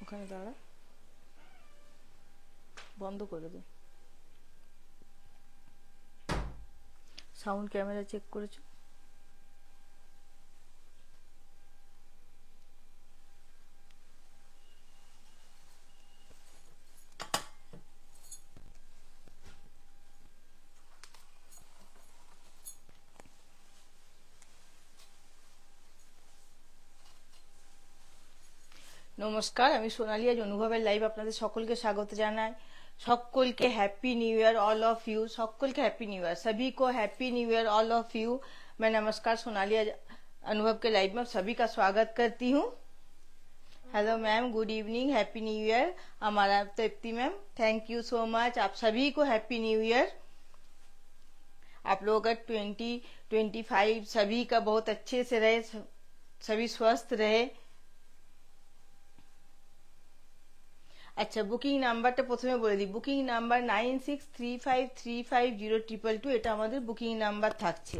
ওখানে দাঁড়া, বন্ধ করে দে। সাউন্ড ক্যামেরা চেক করেছো? নমস্কার, আমি সোনালী। আজ অনুভবের লাইভ আপনাদের সকলকে স্বাগত জানাই। সকলকে happy new year all of you. সকলকে हैप्पी न्यू ईयर, सभी को happy new year all of you. मैं नमस्कार सोनाली, आज अनुभव के लाइव में सभी का स्वागत करती हूँ। Hello ma'am, good evening, happy new year. हमारा Tripti ma'am, thank you so much. आप सभी को हैप्पी न्यू ईयर। आप लोग का 2025 सभी का बहुत अच्छे से रहे, सभी स्वस्थ रहे। আচ্ছা, বুকিং নাম্বারটা প্রথমে বলে দিই। বুকিং নাম্বার 9635350222, এটা আমাদের বুকিং নাম্বার থাকছে।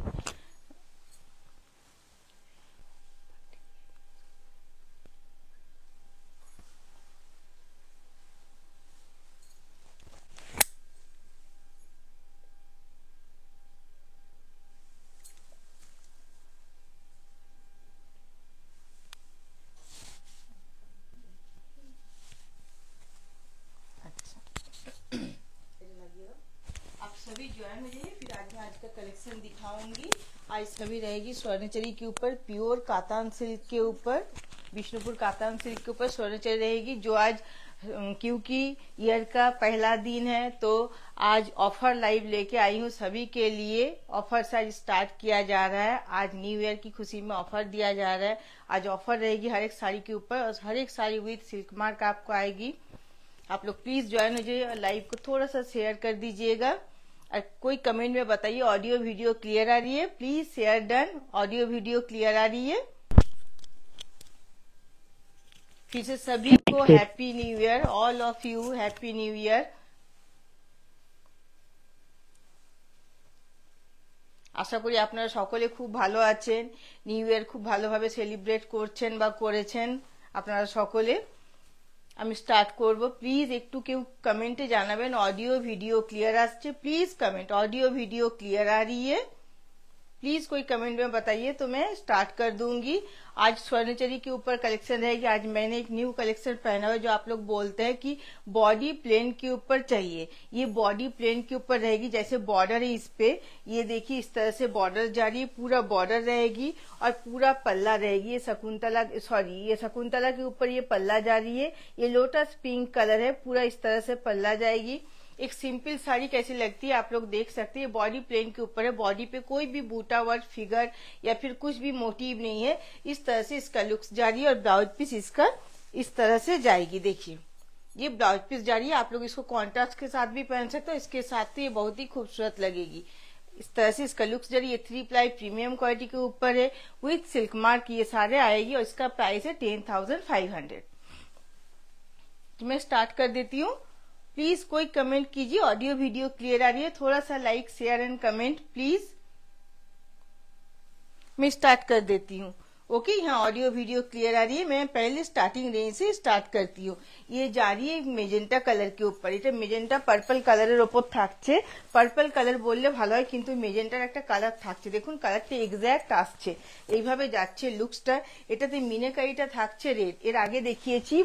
सभी ज्वाइन हो जाइए, फिर आज मैं आज का कलेक्शन दिखाऊंगी। आज सभी रहेगी स्वर्णचरी के ऊपर, प्योर कातान सिल्क के ऊपर, विष्णुपुर कातान सिल्क के ऊपर स्वर्णचरी रहेगी। जो आज क्योंकि ईयर का पहला दिन है तो आज ऑफर लाइव लेके आई हूँ सभी के लिए। ऑफर से आज स्टार्ट किया जा रहा है। आज न्यू ईयर की खुशी में ऑफर दिया जा रहा है। आज ऑफर रहेगी हर एक साड़ी के ऊपर, और हर एक साड़ी विद सिल्क मार्क आपको आएगी। आप लोग प्लीज ज्वाइन हो जाइए और लाइव को थोड़ा सा शेयर कर दीजिएगा। और कोई कमेंट में बताइए ऑडियो वीडियो क्लियर आ रही है। Please share done, audio video clear आ रही है। फिर से सभी को happy new year, all of you happy new year. আশা করি আপনারা সকলে খুব ভালো আছেন, নিউ ইয়ার খুব ভালোভাবে সেলিব্রেট করছেন বা করেছেন আপনারা সকলে। আমি স্টার্ট করব। প্লিজ একটু কেউ কমেন্টে জানাবেন ऑडियो वीडियो क्लियर আসছে। Please comment, audio video clear आ रही है। प्लीज कोई कमेंट में बताइए तो मैं स्टार्ट कर दूंगी। आज स्वर्णचरी के ऊपर कलेक्शन रहेगी। आज मैंने एक न्यू कलेक्शन पहना हुआ, जो आप लोग बोलते हैं कि बॉडी प्लेन के ऊपर चाहिए। ये बॉडी प्लेन के ऊपर रहेगी। जैसे बॉर्डर है इस पे, ये देखिए इस तरह से बॉर्डर जा रही है, पूरा बॉर्डर रहेगी और पूरा पल्ला रहेगी। ये शकुंतला के ऊपर ये पल्ला जा रही है। ये लोटस पिंक कलर है, पूरा इस तरह से पल्ला जाएगी। एक सिंपल साड़ी कैसी लगती है आप लोग देख सकते हैं। बॉडी प्लेन के ऊपर है, बॉडी पे कोई भी बूटा वर्क फिगर या फिर कुछ भी मोटिव नहीं है। इस तरह से इसका लुक्स जा रही है और ब्लाउज पीस इसका इस तरह से जाएगी। देखिए ये ब्लाउज पीस जा रही है। आप लोग इसको कॉन्ट्रास्ट के साथ भी पहन सकते हो, इसके साथ तो ये बहुत ही खूबसूरत लगेगी। इस तरह से इसका लुक्स जा रही है। 3 प्लाई प्रीमियम क्वालिटी के ऊपर है, विथ सिल्क मार्क ये सारे आएगी और इसका प्राइस है 10,500। तो मैं स्टार्ट कर देती हूँ। प्लीज कोई कमेंट कीजिए, ऑडियो वीडियो क्लियर आ रही है। थोड़ा सा like share and comment please. मैं स्टार्ट कर देती हूँ। ओके, यहाँ ऑडियो वीडियो क्लियर आ रही है। मैं पहले स्टार्टिंग रेंज से स्टार्ट करती हूँ। ये जा रही है मेजेंटा कलर के ऊपर। এটা মেজেন্টা পার্পল কালারের ওপর থাকছে। পার্পল কালার বললে ভালো হয়, কিন্তু মেজেন্টার একটা কালার থাকছে। দেখুন কালারটা এক্স্যাক্ট আসছে, এইভাবে যাচ্ছে লুকসটা। এটাতে মিনাকারিটা থাকছে রেড। এর আগে দেখিয়েছি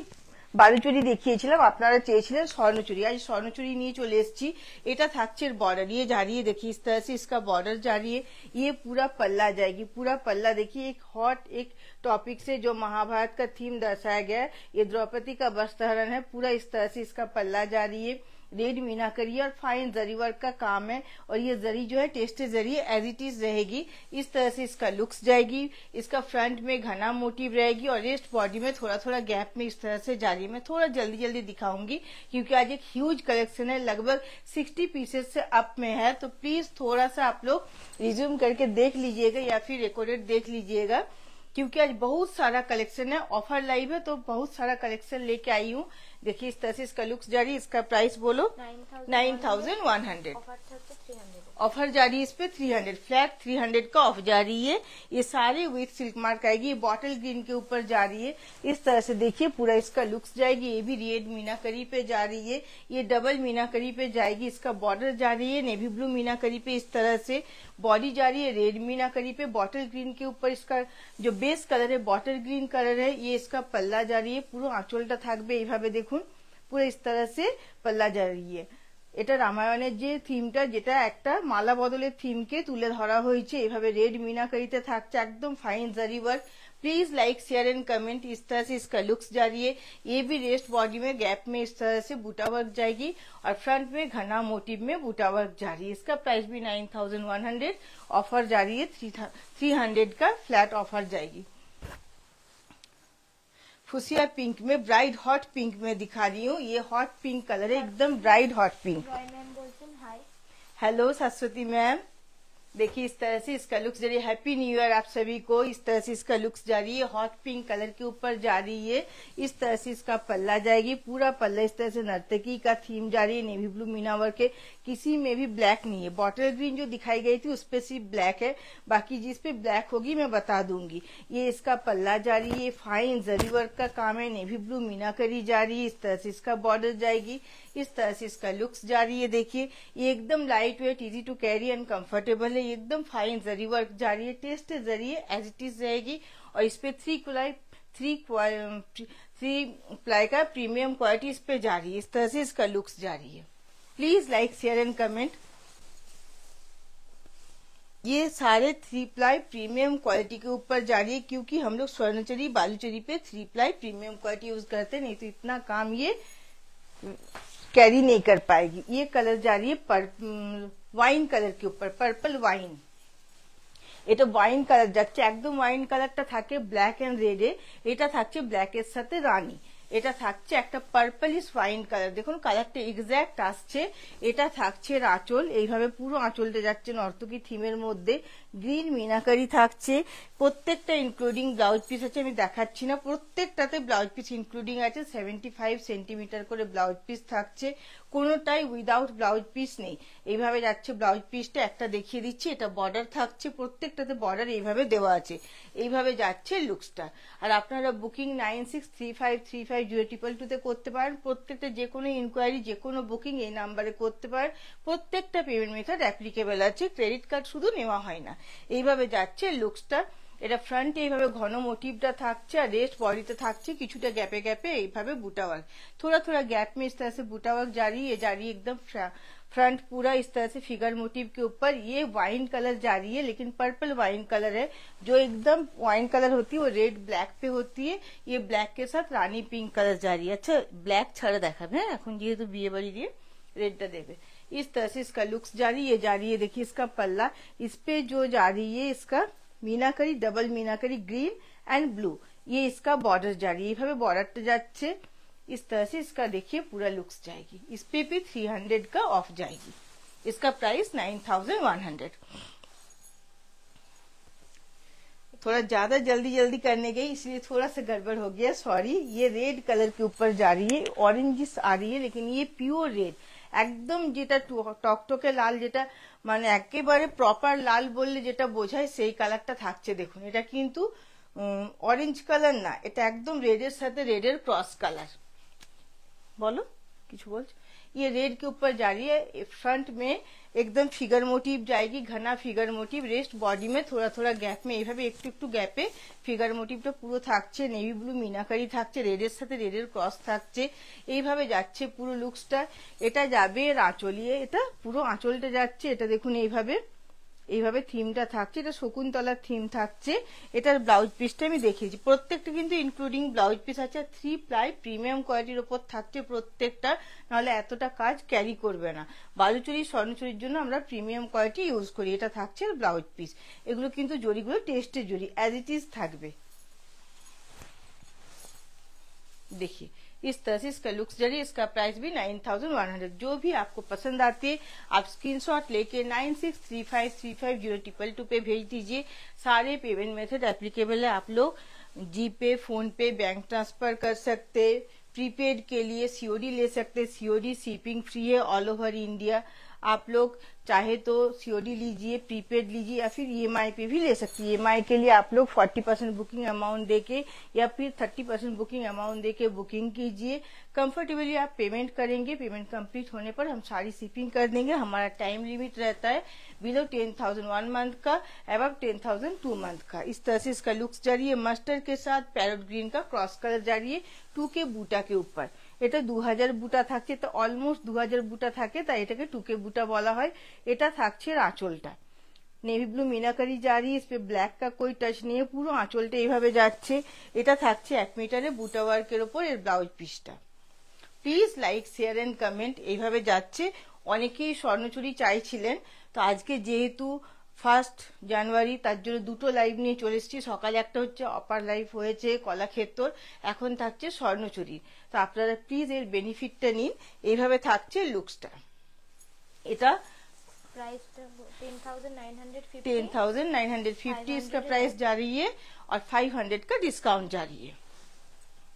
বালুচুরি দেখিয়েছিলাম, আপনারা চেয়েছিলেন স্বর্ণচুরি। आज স্বর্ণচুরি নিয়ে চলে এসেছি। এটা থাকছে बॉर्डर, ये जा रही है देखिए इस तरह से इसका बॉर्डर जा रही है। ये पूरा पल्ला जाएगी। पूरा पल्ला देखिए एक हॉट एक टॉपिक से जो महाभारत का थीम दर्शाया गया है। ये द्रौपदी का वस्त्र हरण है। पूरा इस तरह से इसका पल्ला जा रही है। रेड मीनाकरी और फाइन जरी वर्क का काम है, और ये जरी जो है tested zari as it is रहेगी। इस तरह से इसका लुक्स जाएगी। इसका फ्रंट में घना मोटिव रहेगी और रेस्ट बॉडी में थोड़ा थोड़ा गैप में इस तरह से जा रही है। मैं थोड़ा जल्दी जल्दी दिखाऊंगी क्योंकि आज एक ह्यूज कलेक्शन है, लगभग 60 पीसेस से अप में है। तो प्लीज थोड़ा सा आप लोग रिज्यूम करके देख लीजिएगा या फिर रिकॉर्डेड देख लीजिएगा। क्योंकि आज बहुत सारा कलेक्शन है, ऑफर लाइव है तो बहुत सारा कलेक्शन लेके आई हूँ। देखिए इस तरह से इसका लुक्स जा रही है। इसका प्राइस बोलो 9100। ऑफर जा रही है इस पे 300, फ्लैट 300 का ऑफ जा रही है। ये सारे विथ सिल्क मार्क आएगी। ये बॉटल ग्रीन के ऊपर जा रही है। इस तरह से देखिए पूरा इसका लुक्स जाएगी। ये भी रेड मीनाकरी पे जा रही है, ये डबल मीनाकरी पे जाएगी। इसका बॉर्डर जा रही है नेवी ब्लू मीनाकरी पे, इस तरह से बॉडी जा रही है रेड मीनाकरी पे। बॉटल ग्रीन के ऊपर इसका जो बेस कलर है बॉटल ग्रीन कलर है। ये इसका पल्ला जा रही है, পুরো আঁচলটা থাকবে এইভাবে দেখুন, পুরো इस तरह से पल्ला जा रही है। এটা রামায়ণের যে থিমটা, যেটা একটা মালা বদলের থিমকে তুলে ধরা হয়েছে, এইভাবে রেড मीनाकरीতে থাকছে, একদম fine zari work. Please like share and comment. इस तरह से इसका लुक्स जा रही है। ये भी रेस्ट बॉडी में गैप में इस तरह से बूटा वर्क जाएगी और फ्रंट में घना मोटिव में बूटा वर्क जा रही है। इसका प्राइस भी 9100, ऑफर जा रही है 300 का फ्लैट ऑफर जाएगी। फुसिया पिंक में, ब्राइट हॉट पिंक में दिखा रही हूँ। ये हॉट पिंक कलर है, एकदम bright hot pink. Hello Saraswati ma'am, देखिए इस तरह से इसका लुक्स जा रही है। हैप्पी न्यू ईयर आप सभी को। इस तरह से इसका लुक्स जा रही है, हॉट पिंक कलर के ऊपर जा रही है। इस तरह से इसका पल्ला जाएगी, पूरा पल्ला इस तरह से नर्तकी का थीम जा रही है, नेवी ब्लू मीना वर्क के। किसी में भी ब्लैक नहीं है। बॉटल ग्रीन जो दिखाई गई थी उस पे सिर्फ ब्लैक है, बाकी जिस पे ब्लैक होगी मैं बता दूंगी। ये इसका पल्ला जा रही है, फाइन जरी वर्क का काम है, नेवी ब्लू मीनाकरी जा रही है। इस तरह से इसका बॉर्डर जाएगी। इस तरह से इसका लुक्स जा रही है। देखिए ये एकदम light weight, easy to carry and comfortable है। एकदम फाइन जरी वर्क जा रही है, टेस्ट जरी है, एज इट इज रहेगी। और इस पे थ्री प्लाई का प्रीमियम क्वालिटी इस पे जा रही है। इस तरह से इसका लुक्स जा रही है। Please like share and comment. ये सारे 3 प्लाई प्रीमियम क्वालिटी के ऊपर जा रही है, क्योंकि हम लोग स्वर्णचरी बालूचरी पे 3 प्लाई प्रीमियम क्वालिटी यूज करते हैं, नहीं तो इतना काम ये कैरी नहीं कर पाएगी। ये कलर जा रही है वाइन कलर के ऊपर, पर्पल वाइन। এটা ওয়াইন কালার যাচ্ছে, একদম ওয়াইন কালারটা থাকে ব্ল্যাক এন্ড রেডে, এটা থাকছে ব্ল্যাকের সাথে রানী। এটা থাকছে একটা পার্পলিশ ওয়াইন কালার, দেখুন কালারটা এক্স্যাক্ট আসছে। এটা থাকছে আঁচল, এইভাবে পুরো আঁচলটা যাচ্ছে নর্তকী থিমের মধ্যে। গ্রিন মিনাকারি থাকছে, প্রত্যেকটা ইনক্লুডিং ব্লাউজ পিস আছে। আমি দেখাচ্ছি না, প্রত্যেকটাতে ব্লাউজ পিস ইনক্লুডিং আছে। 75 সেন্টিমিটার করে ব্লাউজ পিস থাকছে, কোনোটাই উইদাউট ব্লাউজ পিস নেই। এইভাবে যাচ্ছে ব্লাউজ পিসটা, একটা দেখিয়ে দিচ্ছি। এটা বর্ডার থাকছে, প্রত্যেকটাতে বর্ডার এইভাবে দেওয়া আছে। এইভাবে যাচ্ছে লুকসটা। আর আপনারা বুকিং 9635350222 তে করতে পারেন। প্রত্যেকটা যে কোনো ইনকোয়ারি, যে কোনো বুকিং এই নাম্বারে করতে পারেন। প্রত্যেকটা পেমেন্ট মেথড অ্যাপ্লিকেবল আছে, ক্রেডিট কার্ড শুধু নেওয়া হয় না। এইভাবে যাচ্ছে লুকসটা। এটা ফ্রন্টে এইভাবে ঘন মোটিভটা থাকছে, আর রেস্ট বডিতে থাকছে কিছুটা গ্যাপে গ্যাপে এইভাবে বুটা वर्क। थोड़ा थोड़ा गैप में इस तरह से बूटा वर्क जा रही है एकदम फ्रंट पूरा इस तरह से फिगर मोटिव के ऊपर। ये वाइन कलर जा रही है, लेकिन पर्पल वाइन कलर है। जो एकदम वाइन कलर होती है वो रेड ब्लैक पे होती है। ये ब्लैक के साथ रानी पिंक कलर जा रही है। अच्छा ब्लैक ছাড়া দেখাবে, হ্যাঁ এখন যেহেতু বিয়ে বাড়ি দিয়ে रेडটা देवे। इस तरह से इसका लुक्स जा रही है। देखिए इसका पल्ला, इस पे जो जा रही है इसका meenakari, double meenakari green and blue. ये इसका बॉर्डर जा रही है, এইভাবে বর্ডারটা যাচ্ছে। इस तरह से इसका देखिए पूरा लुक्स जाएगी। इस पे भी 300 का ऑफ जाएगी। इसका प्राइस 9100। थोड़ा ज्यादा जल्दी करने गई इसलिए थोड़ा सा गड़बड़ हो गया, सॉरी। ये रेड कलर के ऊपर जा रही है, ऑरेंजिस आ रही है, लेकिन ये प्योर रेड, একদম যেটা টকটকে লাল, যেটা মানে একেবারে প্রপার লাল বললে যেটা বোঝায় সেই কালারটা থাকছে। দেখুন এটা কিন্তু অরেঞ্জ কালার না, এটা একদম রেডের সাথে রেডের ক্রস কালার। बोलो कुछ बोल। ये रेड के ऊपर जा रही है, फ्रंट में एकदम फिगर मोटिव जाएगी, घना फिगर मोटिव। रेस्ट बॉडी में थोड़ा थोड़ा गैप में এইভাবে একটু একটু গ্যাপে ফিগার মোটিভটা পুরো থাকছে। নেভি ব্লু মিনাকারি থাকছে, রেডের সাথে রেডের ক্রস থাকছে। এইভাবে যাচ্ছে পুরো লুকসটা। এটা যাবে আঁচলিয়ে, এটা পুরো আঁচলটা যাচ্ছে। এটা দেখুন এইভাবে এইভাবে থিমটা থাকছে, এটা শকুন্তলার থিম থাকছে। এটার ব্লাউজ পিসটা আমি দেখিয়েছি, প্রত্যেকটা কিন্তু ইনক্লুডিং ব্লাউজ পিস আছে। 3 প্লাই প্রিমিয়াম কোয়ালিটির উপর থাকছে প্রত্যেকটা, নাহলে এতটা কাজ ক্যারি করবে না। বালুচুরি স্বর্ণচুরির জন্য আমরা প্রিমিয়াম কোয়ালিটি ইউজ করি। এটা থাকছে ব্লাউজ পিস। এগুলো কিন্তু জরিগুলো টেস্টের জরি, অ্যাজ ইট ইজ থাকবে। देखिए इस तरह से इसका लुक्स जरिए, इसका प्राइस भी 9100। जो भी आपको पसंद आती है आप स्क्रीनशॉट लेके 9635350222 पे भेज दीजिए। सारे पेमेंट मेथड एप्लीकेबल है, आप लोग जीपे, फोन पे, बैंक ट्रांसफर कर सकते। प्रीपेड के लिए सीओडी ले सकते, सीओडी शिपिंग फ्री है ऑल ओवर इंडिया। आप लोग चाहे तो सीओडी लीजिए, प्रीपेड लीजिए या फिर ईएमआई पे भी ले सकती है। ईएमआई के लिए आप लोग 40% बुकिंग अमाउंट देके या फिर 30% बुकिंग अमाउंट देके बुकिंग कीजिए। कंफर्टेबली आप पेमेंट करेंगे, पेमेंट कंप्लीट होने पर हम सारी शिपिंग कर देंगे। हमारा टाइम लिमिट रहता है बिलो 10,000 1 मंथ का, अबव 10,000 2 मंथ का। इस तरह से इसका लुक्स जा रही है, मस्टर्ड के साथ पैरोट ग्रीन का क्रॉस कलर जा रही है 2K বুটা के ऊपर। এটা 2000 বুটা থাকছে, তো অলমোস্ট 2000 বুটা থাকে, তাই এটাকে 2K বুটা বলা হয়। এটা থাকছে আঁচলটা নেভি ব্লু মিনাকারি জারি, इस पे ব্ল্যাক का कोई टच नहीं है, পুরো আঁচলটা এইভাবে যাচ্ছে। এটা থাকছে 1 মিটারে বুটা ওয়ার্কের উপর এর ব্লাউজ পিসটা। Please like share and comment. এইভাবে যাচ্ছে। অনেকেই স্বর্ণচুরি চাইছিলেন, তো আজকে যেহেতু 1 জানুয়ারি তার জন্য দুটো লাইভ নিয়ে চলে এসেছি। সকালে একটা হচ্ছে অপার লাইভ হয়েছে কলাক্ষেত্র, এখন থাকছে স্বর্ণচুরি। তো আপনারা প্লিজ এর বেনিফিটটা নিন। এইভাবে থাকছে লুকসটা। এটা प्राइस 10,950 10,950 इसका प्राइस जा रही है और 500 का डिस्काउंट जा रही है।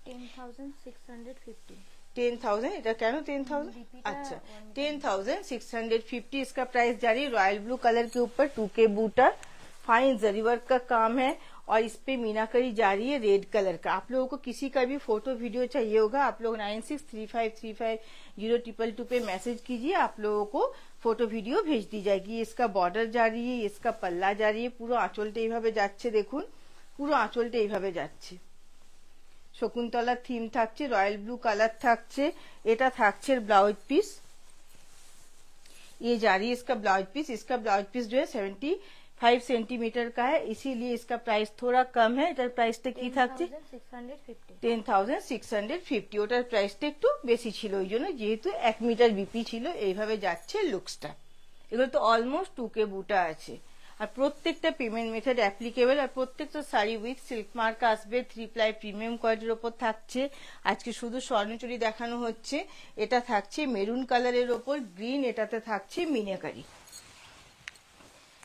10,650 10,000, এটা কেন 10,000? अच्छा 10,650 इसका प्राइस जा रही है। रॉयल ब्लू कलर के ऊपर 2K बूटा, फाइन जरी वर्क का काम है और इस पे मीनाकरी जा रही है रेड कलर का। आप लोगों को किसी का भी फोटो वीडियो चाहिए होगा, आप लोग 9635350222 पे मैसेज कीजिए, आप लोगों को फोटो वीडियो भेज दी जाएगी। इसका बॉर्डर जा रही है, इसका पल्ला जा रही है, পুরো আঁচলটা এইভাবে যাচ্ছে। দেখুন পুরো আঁচলটা এইভাবে যাচ্ছে। শকুন্তলার থিম থাকছে, রয়্যাল ব্লু কালার থাকছে। এটা থাকছে ব্লাউজ পিস, ये जा रही है इसका ब्लाउज पीस। इसका ब्लाउज पीस जो है 75 सेंटीमीटर का है, इसीलिए इसका प्राइस थोड़ा कम है। এটার প্রাইসটা কি থাকছে 10,650। ওটার প্রাইসটা একটু বেশি ছিল, ওই জন্য যেহেতু 1 মিটার বিপি ছিল। এইভাবে যাচ্ছে লুকসটা। এগুলো তো অলমোস্ট 2K বুটা আছে আর প্রত্যেকটা পেমেন্ট মেথড অ্যাপ্লিকেবল। আর প্রত্যেকটা শাড়ি উইথ সিল্ক মার্ক আসবে, 3 প্লাই প্রিমিয়াম কোয়ালিটির ওপর থাকছে। আজকে শুধু স্বর্ণচুরি দেখানো হচ্ছে। এটা থাকছে মেরুন কালারের ওপর গ্রিন, এটাতে থাকছে মিনাকারি।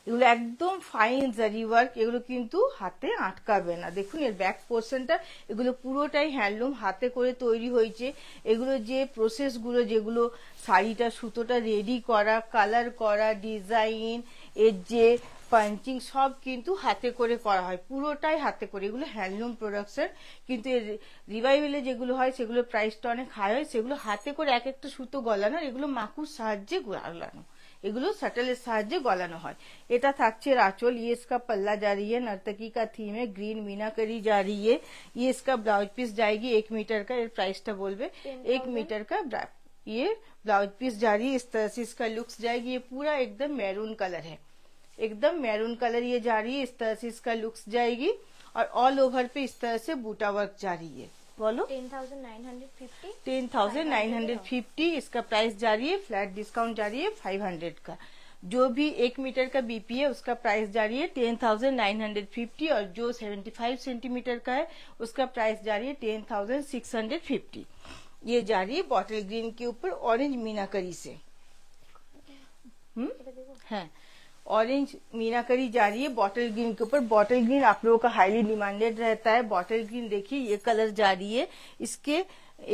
এগুলো একদম ফাইন জারি ওয়ার্ক, এগুলো কিন্তু হাতে আটকাবে না। দেখুন এর ব্যাক পোর্শনটা, এগুলো পুরোটাই হ্যান্ডলুম, হাতে করে তৈরি হয়েছে। এগুলো যে প্রসেসগুলো, যেগুলো শাড়িটা সুতোটা রেডি করা, কালার করা, ডিজাইন, এর যে পাঞ্চিং সব কিন্তু হাতে করে করা হয়, পুরোটাই হাতে করে। এগুলো হ্যান্ডলুম প্রোডাকশন, কিন্তু এর রিভাইভেলে যেগুলো হয় সেগুলো প্রাইসটা অনেক হাই হয়। সেগুলো হাতে করে এক একটা সুতো গলানো, এগুলো মাকুর সাহায্যে গলানো, এগুলো শাটলের সাহায্যে গলানো হয়। এটা থাকছে আঁচল, ये इसका पल्ला जा रही है, नर्तकी का थीम है, ग्रीन मीनाकरी जा रही है। ये इसका ब्लाउज पीस जाएगी 1 मीटर का, এর প্রাইসটা বলবে 1 मीटर का ये ब्लाउज पीस जा रही है। इस तरह से इसका लुक्स जाएगी। ये पूरा एकदम मैरून कलर है, एकदम मैरून कलर ये जा रही है। इस तरह से इसका लुक्स जाएगी और ऑल ओवर पे इस तरह से बूटा वर्क जा रही है। बोलो 10,950 10,950 इसका प्राइस जा रही है। फ्लैट डिस्काउंट जा रही है 500 का। जो भी 1 मीटर का बीपी है उसका प्राइस जा रही है 10,950 और जो 75 सेंटीमीटर का है उसका प्राइस जा रही है 10,650। ये जा रही है बॉटल ग्रीन के ऊपर ऑरेंज मीनाकरी से। है ऑरेंज मीनाकरी जा रही है बॉटल ग्रीन के ऊपर। बॉटल ग्रीन आप लोगों का हाईली डिमांडेड रहता है। बॉटल ग्रीन देखिए ये कलर जा रही है, इसके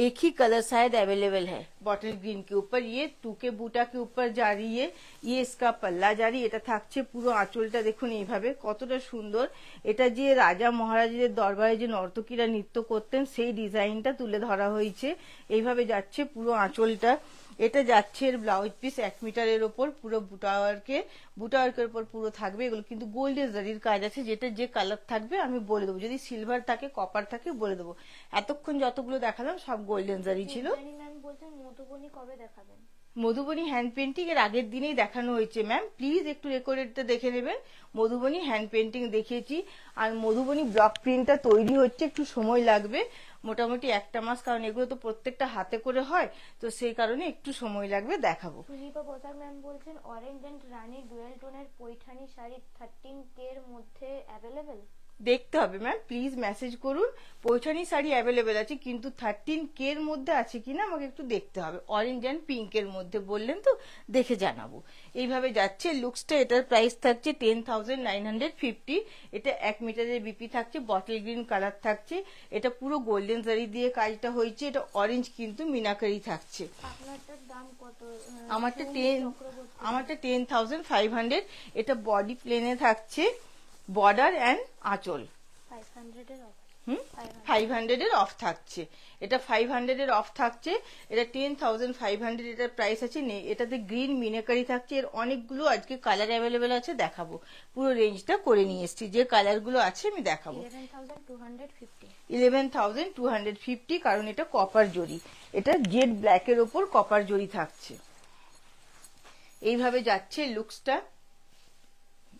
एक ही कलर शायद अवेलेबल है बॉटल ग्रीन के ऊपर। ये 2K বুটা के ऊपर जा रही है। ये इसका पल्ला जा रही है। এটা থাকছে পুরো আঁচলটা দেখুন এইভাবে কতটা সুন্দর। এটা যে রাজা মহারাজদের দরবারে যে নর্তকীরা নৃত্য করতেন সেই ডিজাইনটা তুলে ধরা হয়েছে। এইভাবে যাচ্ছে পুরো আঁচলটা। এটা যাচ্ছে এর ব্লাউজ পিস 1 মিটারের ওপর, পুরো বুটা ওয়ার্কের উপর পুরো থাকবে। এগুলো কিন্তু গোল্ডেন জারির কাজ আছে, যেটা যে কালার থাকবে আমি বলে দেবো। যদি সিলভার থাকে, কপার থাকে বলে দেবো। এতক্ষণ যতগুলো দেখালাম সব গোল্ডেন জারি ছিল। ম্যাম বলছেন মধুবনী কবে দেখাবেন? মধুবনী হ্যান্ড পেন্টিং এর আগের দিনেই দেখানো হয়েছে ম্যাম, প্লিজ একটু রেকর্ডেডটা দেখে নেবেন। মধুবনী হ্যান্ড পেন্টিং দেখিয়েছি আর মধুবনী ব্লক প্রিন্টটা তৈরি হচ্ছে, একটু সময় লাগবে, মোটামুটি 1 মাস, কারণ এগুলো তো প্রত্যেকটা হাতে করে হয়, তো সেই কারণে একটু সময় লাগবে, দেখাবো। সুদীপা পোশাক ম্যাম বলছেন অরেঞ্জ এন্ড রানী ডুয়েল টোনের পৈঠানি শাড়ি 13K এর মধ্যে অ্যাভেলেবেল। দেখতে হবে ম্যাম, প্লিজ মেসেজ করুন। পৈঠানি শাড়ি অ্যাভেলেবেল আছে, কিন্তু 13K এর মধ্যে আছে কিনা আমাকে একটু দেখতে হবে। অরেঞ্জ অ্যান্ড পিঙ্কের মধ্যে বললেন তো, দেখে জানাবো। এইভাবে যাচ্ছে লুকসটা। এটার প্রাইস থাকছে 10,950। এটা 1 মিটারের বিপি থাকছে, বটল গ্রিন কালার থাকছে। এটা পুরো গোল্ডেন জারি দিয়ে কাজটা হয়েছে। এটা অরেঞ্জ কিন্তু মিনাকারি থাকছে। আপনারটার দাম কত? আমারটা 10,500। এটা বডি প্লেনে থাকছে, বর্ডার অ্যান্ড আঁচল। 500 এর অফ। 500 এর অফ থাকছে। এটা 500 এর অফ থাকছে। এটা 10,500 এটার প্রাইস আছে। এটাতে গ্রিন মিনাকারি থাকছে। এর অনেকগুলো আজকে কালার অ্যাভেলেবেল আছে, দেখাবো। পুরো রেঞ্জটা করে নিয়ে এসেছি, যে কালারগুলো আছে আমি দেখাবো। 11,250, কারণ এটা কপার জরি। এটা জেড ব্ল্যাকের ওপর কপার জরি থাকছে। এইভাবে যাচ্ছে লুকসটা।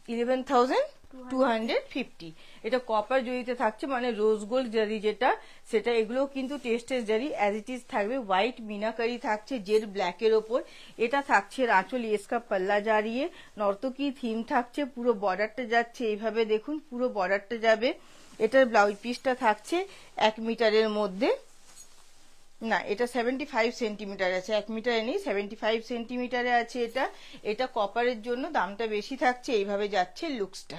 11,250। এটা কপার জরিতে থাকছে, মানে রোজ গোল্ড জারি যেটা, সেটা। এগুলো কিন্তু টেস্টের জারি, অ্যাজ ইট ইজ থাকবে। হোয়াইট মিনাকারি থাকছে জেড ব্ল্যাকের ওপর। এটা থাকছে আঁচল, ইয়েস্কা পাল্লা জারিয়ে নর্তকী থিম থাকছে। পুরো বর্ডারটা যাচ্ছে এইভাবে, দেখুন পুরো বর্ডারটা যাবে। এটার ব্লাউজ পিসটা থাকছে 1 মিটারের মধ্যে। না, এটা 75 সেন্টিমিটার আছে, 1 মিটারে নেই, 75 সেন্টিমিটারে আছে। এটা কপারের জন্য দামটা বেশি থাকছে। এইভাবে যাচ্ছে লুকসটা।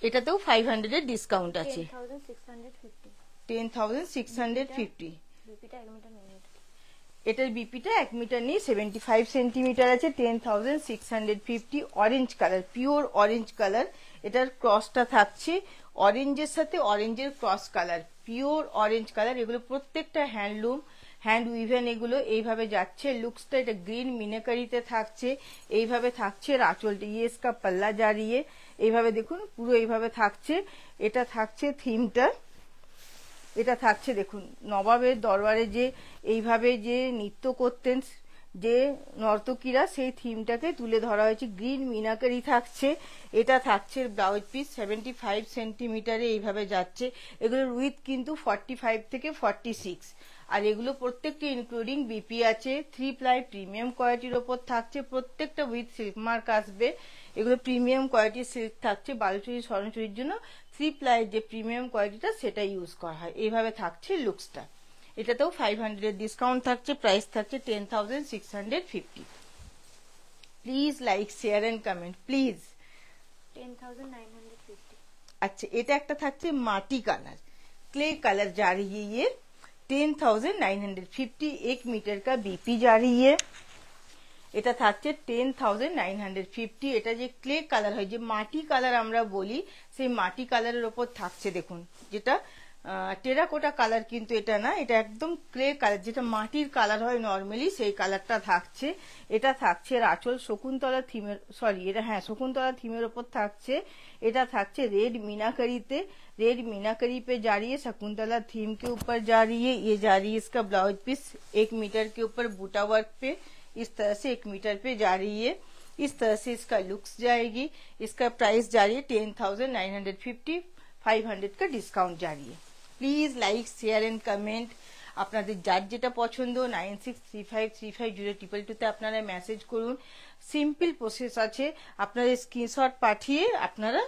এটাতেও 500 এর ডিসকাউন্ট আছে। 10,650। এটার বিপিটা 1 মিটার নেই, 75 সেন্টিমিটার আছে। 10,650। Orange colour, pure orange colour. এটার ক্রসটা থাকছে অরেঞ্জের সাথে অরেঞ্জের cross colour, pure orange colour. এগুলো প্রত্যেকটা হ্যান্ডলুম, হ্যান্ড উইভেন এগুলো। এইভাবে যাচ্ছে লুকসটা। এটা গ্রিন মিনাকারিতে থাকছে। এইভাবে থাকছে আঁচলটা, ইয়েস্কা পাল্লা জারিয়ে। এইভাবে দেখুন পুরো এইভাবে থাকছে। এটা থাকছে থিমটা। এটা থাকছে দেখুন, নবাবের দরবারে যে এইভাবে যে নৃত্য করতেন যে নর্তকীরা, সেই থিমটাকে তুলে ধরা হয়েছে। গ্রিন মিনাকারি থাকছে। এটা থাকছে ব্লাউজ পিস 75 সেন্টিমিটারে। এইভাবে যাচ্ছে। এগুলোর উইথ কিন্তু 45 থেকে 46। আর এগুলো প্রত্যেকটা ইনক্লুডিং বিপি আছে। 3 প্লাই প্রিমিয়াম কোয়ালিটির ওপর থাকছে। প্রত্যেকটা উইথ সিল্ক মার্ক আসবে। এগুলো প্রিমিয়াম কোয়ালিটির সিল্ক থাকছে। বালুচুরি স্বর্ণচুরির জন্য 3 প্লাই যে প্রিমিয়াম কোয়ালিটিটা, সেটা ইউজ করা হয়। এইভাবে থাকছে লুকসটা। এটাতেও 500 এর ডিসকাউন্ট থাকছে। প্রাইস থাকছে 10,650। Please like, share and comment please. 10,950। अच्छा, এটা একটা থাকছে মাটি কালার, क्ले कलर जा रही है ये 10,950। 1 मीटर का बीपी जा रही है। এটা থাকছে 10,950। এটা যে ক্লে কালার হয়, যে মাটি কালার আমরা বলি, সেই মাটি কালারের ওপর থাকছে। দেখুন, যেটা টেরাকোটা কালার কিন্তু এটা না, এটা একদম ক্লে কালার, যেটা মাটির কালার হয় নর্মালি, সেই কালারটা থাকছে। এটা থাকছে আঁচল শকুন্তলা থিমের, সরি এটা হ্যাঁ শকুন্তলা থিমের ওপর থাকছে। এটা থাকছে रेड मीनाकरी पे, रेड मीनाकरी पे जा रही है, शकुंतला थीम के ऊपर जा रही है। ये जा रही है इसका ब्लाउज पीस 1 मीटर के ऊपर बूटा वर्क पे, इस तरह से 1 मीटर पे जा रही है। इस तरह से इसका लुक्स जाएगी। इसका प्राइस जा रही है 10,950। 500 का डिस्काउंट जा रही है। Please like, share and comment. আপনাদের যার যেটা পছন্দ 9635350222 আপনারা মেসেজ করুন। সিম্পল প্রসেস আছে। আপনারা স্ক্রিনশট পাঠিয়ে আপনারা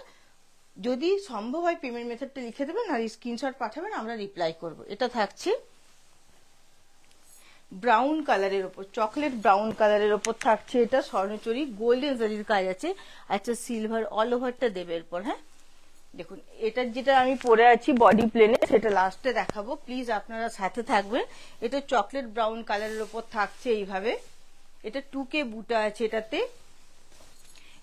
যদি সম্ভব হয় পেমেন্ট মেথডটা লিখে দেবেন, আর স্ক্রিনশট পাঠাবেন, আমরা রিপ্লাই করব। এটা থাকছে ব্রাউন কালারের উপর, চকলেট ব্রাউন কালারের উপর থাকছে। এটা স্বর্ণচুরি গোল্ডেন জারির কাজ আছে। আচ্ছা, সিলভার অল ওভারটা দেবে এরপর। হ্যাঁ দেখুন, এটা যেটা আমি পরে আছি বডি প্লেনে, সেটা লাস্টে দেখাবো। প্লিজ আপনারা সাথে থাকবেন। এটা চকলেট ব্রাউন কালারের উপর থাকছে এইভাবে। এটা 2K বুটা আছে এটাতে।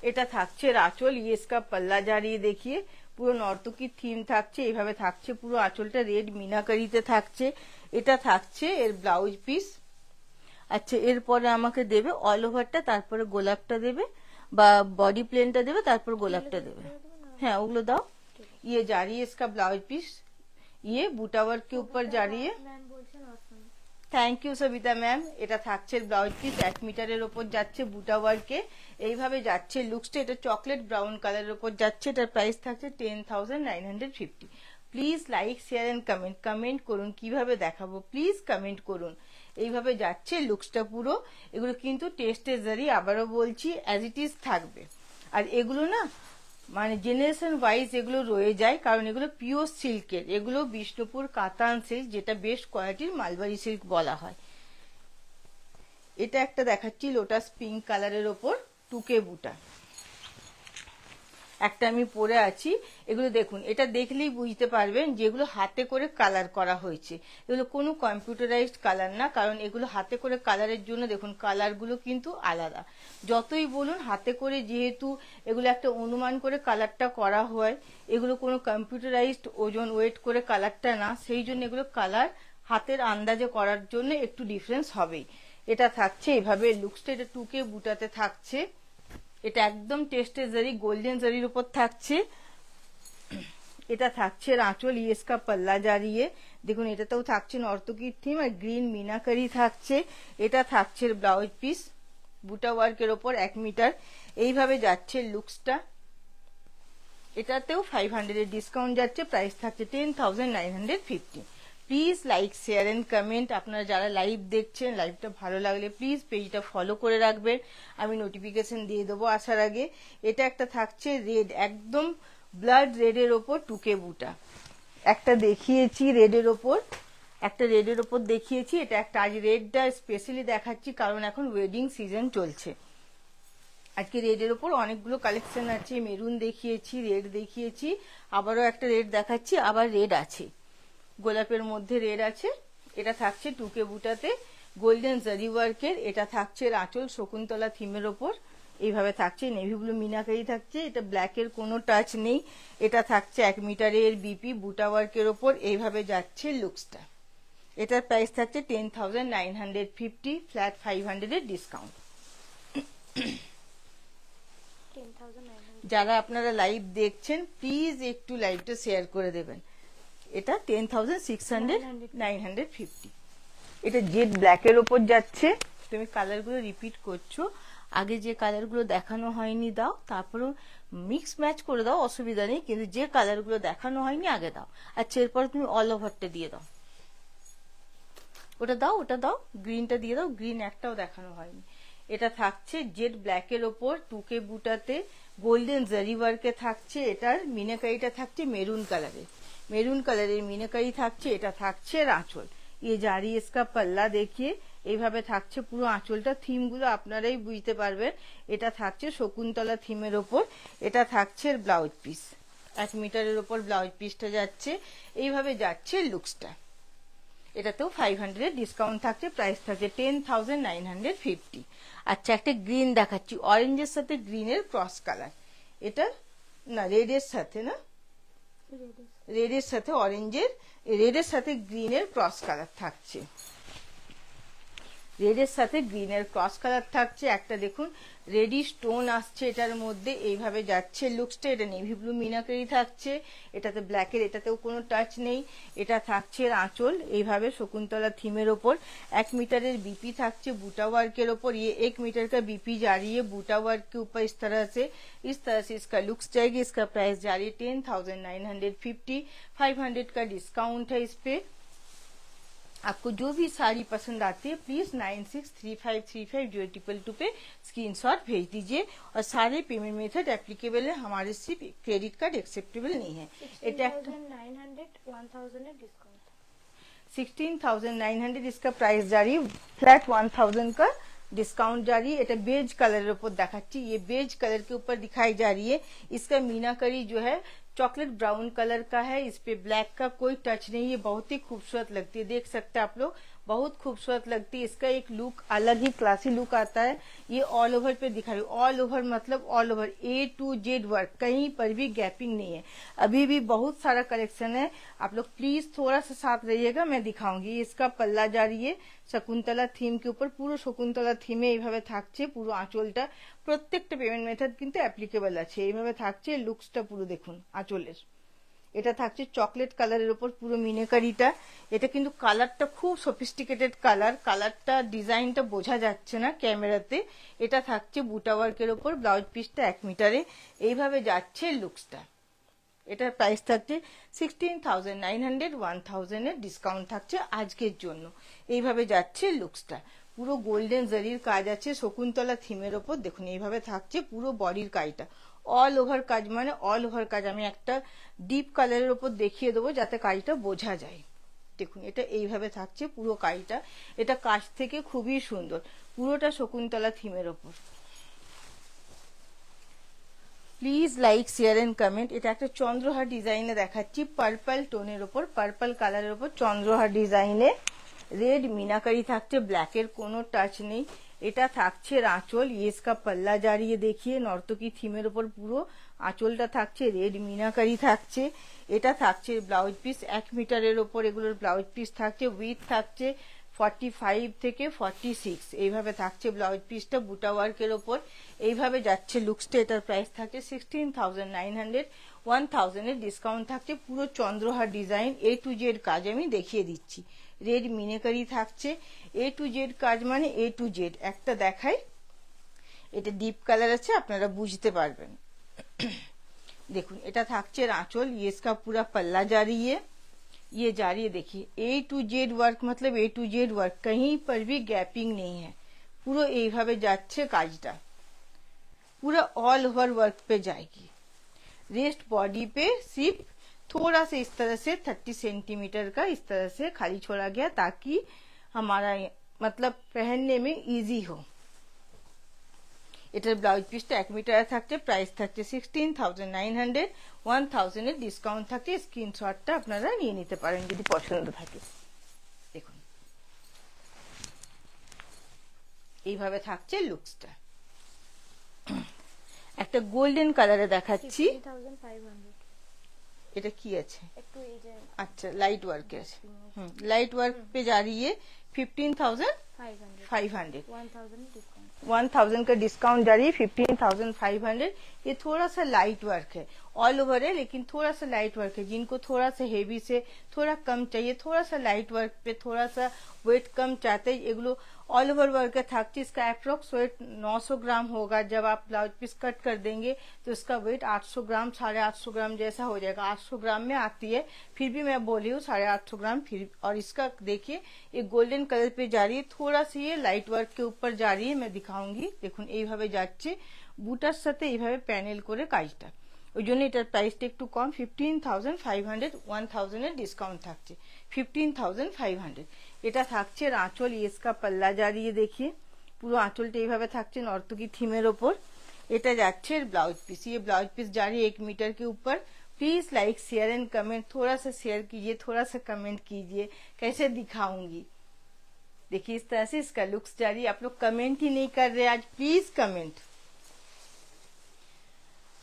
এটা থাকছে আঁচল, ইয়েস্কা পাল্লা জারিয়ে দেখিয়ে পুরো নর্তকী থিম থাকছে। এইভাবে থাকছে পুরো আঁচলটা, রেড মিনাকারিতে থাকছে। এটা থাকছে এর ব্লাউজ পিস। আচ্ছা, এরপরে আমাকে দেবে অল ওভারটা, তারপরে গোলাপটা দেবে, বা বডি প্লেনটা দেবে, তারপর গোলাপটা দেবে। হ্যাঁ ওগুলো দাও। ये जा रही है इसका ब्लाउज पीस, ये बूटा वर्क के ऊपर जा रही है। Thank you Sabita ma'am. এটা থাকছে ব্লাউজ পিস 1 মিটারের ওপর যাচ্ছে বুটা ওয়ার্কে। এইভাবে যাচ্ছে লুকসটা। এটা চকলেট ব্রাউন কালারের ওপর যাচ্ছে। এটার প্রাইস থাকছে 10,950। Please like, share and comment. Comment করুন কিভাবে দেখাবো, প্লিজ কমেন্ট করুন। এইভাবে যাচ্ছে লুকসটা পুরো। এগুলো কিন্তু টেস্টের জারি, আবারও বলছি, অ্যাজ ইট ইজ থাকবে। আর এগুলো না মানে জেনারেশন ওয়াইজ এগুলো রয়ে যায়, কারণ এগুলো পিওর সিল্কের, এগুলো বিষ্ণুপুর কাতান সিল্ক, যেটা বেস্ট কোয়ালিটির মালবারি সিল্ক বলা হয়। এটা একটা দেখাচ্ছি লোটাস পিঙ্ক কালারের ওপর টুকে বুটা, একটা আমি পরে আছি। এগুলো দেখুন, এটা দেখলেই বুঝতে পারবেন যেগুলো হাতে করে কালার করা হয়েছে, এগুলো কোনো কম্পিউটারাইজড কালার না, কারণ এগুলো হাতে করে কালারের জন্য দেখুন কালারগুলো কিন্তু আলাদা। যতই বলুন হাতে করে, যেহেতু এগুলো একটা অনুমান করে কালারটা করা হয়, এগুলো কোনো কম্পিউটারাইজড ওজন ওয়েট করে কালারটা না, সেই জন্য এগুলো কালার হাতের আন্দাজে করার জন্য একটু ডিফারেন্স হবেই। এটা থাকছে এভাবে লুকসটা, এটা টুকে বুটাতে থাকছে, এটা একদম টেস্টের জারি গোল্ডেন জারির উপর থাকছে। এটা থাকছে আঁচল, ইয়েসকা পাল্লা জারিয়ে দেখুন, এটাতেও থাকছে নর্তকীর থিম আর গ্রিন মিনাকারি থাকছে। এটা থাকছে ব্লাউজ পিস বুটা ওয়ার্কের ওপর 1 মিটার। এইভাবে যাচ্ছে লুকসটা, এটাতেও 500 এর ডিসকাউন্ট যাচ্ছে, প্রাইস থাকছে 10,950। Please like share and comment. আপনারা যারা লাইভ দেখছেন, লাইভটা ভালো লাগলে প্লিজ পেজটা ফলো করে রাখবেন, আমি নোটিফিকেশন দিয়ে দেবো আসার আগে। এটা একটা থাকছে রেড, একদম ব্লাড রেডের ওপর টুকে বুটা, একটা দেখিয়েছি রেডের ওপর, একটা রেডের ওপর দেখিয়েছি। এটা একটা আজ রেডটা স্পেশালি দেখাচ্ছি কারণ এখন ওয়েডিং সিজন চলছে। আজকে রেডের ওপর অনেকগুলো কালেকশন আছে, মেরুন দেখিয়েছি, রেড দেখিয়েছি, আবারও একটা রেড দেখাচ্ছি, আবার রেড আছে, গোলাপের মধ্যে রেড আছে। এটা থাকছে টুকে বুটাতে গোল্ডেন জারি ওয়ার্কের। এটা থাকছে আঁচল শকুন্তলা থিমের ওপর, এইভাবে থাকছে নেভি ব্লু মিনাকারি থাকছে, এটা ব্ল্যাকের কোনো টাচ নেই। এটা থাকছে 1 মিটারের বিপি বুটা ওয়ার্কের ওপর, এইভাবে যাচ্ছে লুকসটা। এটার প্রাইস থাকছে 10,950, ফ্ল্যাট 500 এর ডিসকাউন্ট। 10,900 যারা আপনারা লাইভ দেখছেন প্লিজ একটু লাইভটা শেয়ার করে দেবেন। এটা 10,600, 950। এটা জেড ব্ল্যাকের ওপর যাচ্ছে। তুমি কালারগুলো রিপিট করছো, আগে যে কালারগুলো দেখানো হয়নি দাও, তারপরে মিক্স ম্যাচ করে দাও, অসুবিধা নেই, কিন্তু যে কালারগুলো দেখানো হয়নি আগে দাও। আচ্ছা, এরপর তুমি অল ওভারটা দিয়ে দাও, ওটা দাও, ওটা দাও, গ্রিনটা দিয়ে দাও, গ্রিন একটাও দেখানো হয়নি। এটা থাকছে জেড ব্ল্যাকের ওপর টুকে বুটাতে গোল্ডেন জারি ওয়ার্কে থাকছে। এটার মিনাকারিটা থাকছে মেরুন কালারের, মেরুন কালারের মিনাকারি থাকছে। এটা থাকছে আঁচল, ये জারি इसका পাল্লা দেখিয়ে এইভাবে থাকছে পুরো আঁচলটা। থিমগুলো আপনারাই বুঝতে পারবেন। এটা থাকছে শকুন্তলা থিমের ওপর। এটা থাকছে ব্লাউজ পিস, 1 মিটারের ওপর ব্লাউজ পিসটা যাচ্ছে, এইভাবে যাচ্ছে লুকসটা। এটাতেও 500 ডিসকাউন্ট থাকছে, প্রাইস থাকছে 10,950। আচ্ছা, একটা গ্রিন দেখাচ্ছি, অরেঞ্জের সাথে গ্রিনের ক্রস কালার। এটা না রেডের সাথে, না রেডের সাথে অরেঞ্জের, রেডের সাথে গ্রিনের ক্রস কালার থাকছে, রেডের সাথে গ্রিনের ক্রস কালার থাকছে। একটা দেখুন রেডি স্টোন আসছে এটার মধ্যে, এইভাবে যাচ্ছে লুকসটা। এটা নেভি ব্লু মিনাকারি থাকছে, এটাতে ব্ল্যাকের, এটাতেও কোনো টাচ নেই। এটা থাকছে আঁচল এইভাবে শকুন্তলা থিমের ওপর। 1 मीटर बीपी থাকছে बूटा वर्क के ऊपर। ये 1 मीटर का बीपी जा रही है बूटा वर्क के ऊपर। इस तरह से इसका लुक्स जाएगी। इसका प्राइस जा रही है 10,950, 500 का डिस्काउंट है इस पे। आपको जो भी साड़ी पसंद आती है प्लीज 9635350222 पे स्क्रीनशॉट भेज दीजिए। और सारे पेमेंट मेथड एप्लीकेबल है, हमारे सिर्फ क्रेडिट कार्ड एक्सेप्टेबल नहीं है। 16,900 इसका प्राइस जारी, फ्लैट 1,000 का डिस्काउंट जारी। এটা बेज कलर ऊपर দেখাচ্ছি, ये बेज कलर के ऊपर दिखाई जा रही है। इसका मीनाकरी जो है चॉकलेट ब्राउन कलर का है, इस पे ब्लैक का कोई टच नहीं है। बहुत ही खूबसूरत लगती है, देख सकते हैं आप लोग, बहुत खूबसूरत लगती है। इसका एक लुक अलग ही क्लासी लुक आता है। ये ऑल ओवर पे दिखा रही, ऑल ओवर मतलब all over A to Z work, कहीं पर भी गैपिंग नहीं है। अभी भी बहुत सारा कलेक्शन है, आप लोग प्लीज थोड़ा सा साथ रहिएगा, मैं दिखाऊंगी। इसका पल्ला जा रही है शकुन्तला थीम के ऊपर, পুরো শকুন্তলা থিমে এইভাবে থাকছে পুরো আঁচলটা। প্রত্যেকটা পেমেন্ট মেথড কিন্তু অ্যাপ্লিকেবল আছে। এইভাবে থাকছে লুকসটা পুরো দেখুন আঁচলের। এটা থাকছে চকলেট কালারের উপর পুরো মিনাকারিটা। এটা কিন্তু কালারটা খুব সফিস্টিকেটেড কালার, কালারটা ডিজাইনটা বোঝা যাচ্ছে না ক্যামেরাতে। এটা থাকছে বুটা ওয়ার্কের উপর, ব্লাউজ পিসটা 1 মিটারে। এইভাবে যাচ্ছে লুকসটা। এটার প্রাইস থাকছে 16,900, 1,000 এর ডিসকাউন্ট থাকছে আজকের জন্য। এইভাবে যাচ্ছে লুকসটা, পুরো গোল্ডেন জারির কাজ আছে শকুন্তলা থিমের ওপর। দেখুন এইভাবে থাকছে পুরো বডির কাজটা, অল ওভার কাজ, মানে অল ওভার কাজ। আমি একটা ডিপ কালারের উপর দেখিয়ে দেবো যাতে কাজটা বোঝা যায়। দেখুন এটা এইভাবে থাকছে পুরো কাজটা, এটা কাছ থেকে খুবই সুন্দর, পুরোটা শকুন্তলা থিমের ওপর। Please like share and comment. এটা একটা চন্দ্রহার ডিজাইনে দেখাচ্ছি, পার্পল টোনের ওপর, পার্পল কালারের ওপর চন্দ্রহার ডিজাইনে রেড মিনাকারি থাকছে, ব্ল্যাকের কোনো টাচ নেই। এটা থাকছে আঁচল, ইয়েসকা পাল্লা জারিয়ে দেখিয়ে নর্তকী থিমের ওপর পুরো আঁচলটা থাকছে, রেড মিনাকারি থাকছে। এটা থাকছে ব্লাউজ পিস 1 মিটারের ওপর, এগুলোর ব্লাউজ পিস থাকছে, উইথ থাকছে 45 থেকে 46, এইভাবে থাকছে ব্লাউজ পিসটা বুটা ওয়ার্কের ওপর। এইভাবে যাচ্ছে লুকসটা। এটার প্রাইস থাকছে 16,900, 1000 এর ডিসকাউন্ট থাকছে। পুরো চন্দ্রহার ডিজাইন A to Z কাজ আমি দেখিয়ে দিচ্ছি, রেড মিনাকারি থাকছে। A to Z কাজ মানে A to Z। একটা দেখাই, এটা ডিপ কালার আছে, আপনারা বুঝতে পারবেন। দেখুন এটা থাকছে आंचल, ये इसका पूरा पल्ला जारी है, ये जारी है। देखिए A to Z वर्क, मतलब A to Z वर्क, कहीं पर भी गैपिंग नहीं है। পুরো এইভাবে যাচ্ছে কাজটা, पूरा ऑल ओवर वर्क पे जाएगी। रेस्ट बॉडी पे सिर्फ थोड़ा सा इस तरह से 30 सेंटीमीटर का इस तरह से खाली छोड़ा गया, ताकि हमारा मतलब पहनने में इजी हो। এটার ব্লাউজ পিসটা 1 মিটারে থাকছে, প্রাইস থাকছে 16,900, 1000 এর ডিসকাউন্ট থাকছে। স্ক্রিনশটটা আপনারা নিয়ে নিতে পারেন যদি পছন্দ থাকে। দেখুন এইভাবে থাকছে লুকসটা। একটা গোল্ডেন কালারে দেখাচ্ছি, 15,500 এটা কি আছে? একটু এই যে अच्छा लाइट वर्क है, लाइट वर्क पे जा रही है 15,500, 1000 डिस्काउंट, 1000 का डिस्काउंट जारी है, 15,500। ये थोड़ा सा लाइट वर्क है, ऑल ओवर है लेकिन थोड़ा सा लाइट वर्क है। जिनको थोड़ा सा हेवी से थोड़ा कम चाहिए, थोड़ा सा लाइट वर्क पे थोड़ा सा वेट कम चाहते हैं, एगुलो ऑल ओवर वर्क है থাকছে। इसका अप्रोक्स वेट 900 ग्राम होगा। जब आप ब्लाउज पीस कट कर देंगे तो इसका वेट 800 ग्राम 850 ग्राम जैसा हो जाएगा। 800 ग्राम में आती है, फिर भी मैं बोली हूँ 850 ग्राम। फिर और इसका देखिए ये गोल्डन कलर पे जा रही है, थोड़ा सा ये लाइट वर्क के ऊपर जा रही है, मैं दिखाऊंगी। দেখুন এইভাবে যাচ্ছে, বুটার সাথে এইভাবে প্যানেল করে কাজটা, ওই জন্য এটার প্রাইসটা একটু কম, 15,500, 1000 এর ডিসকাউন্ট থাকছে 15,500। এটা থাকছে আঁচল, ইয়েসকা পাল্লা জারিয়ে দেখিয়ে পুরো আঁচলটা এইভাবে থাকছে নর্তকী থিমের ওপর। এটা যাচ্ছে ब्लाउज पीस, ये ब्लाउज पीस जारी 1 मीटर के ऊपर। Please like share and comment, थोड़ा सा शेयर कीजिए, थोड़ा सा कमेंट कीजिए, कैसे दिखाऊंगी। देखिए इस तरह से इसका लुक्स जारी। आप लोग कमेंट ही नहीं कर रहे आज, प्लीज कमेंट।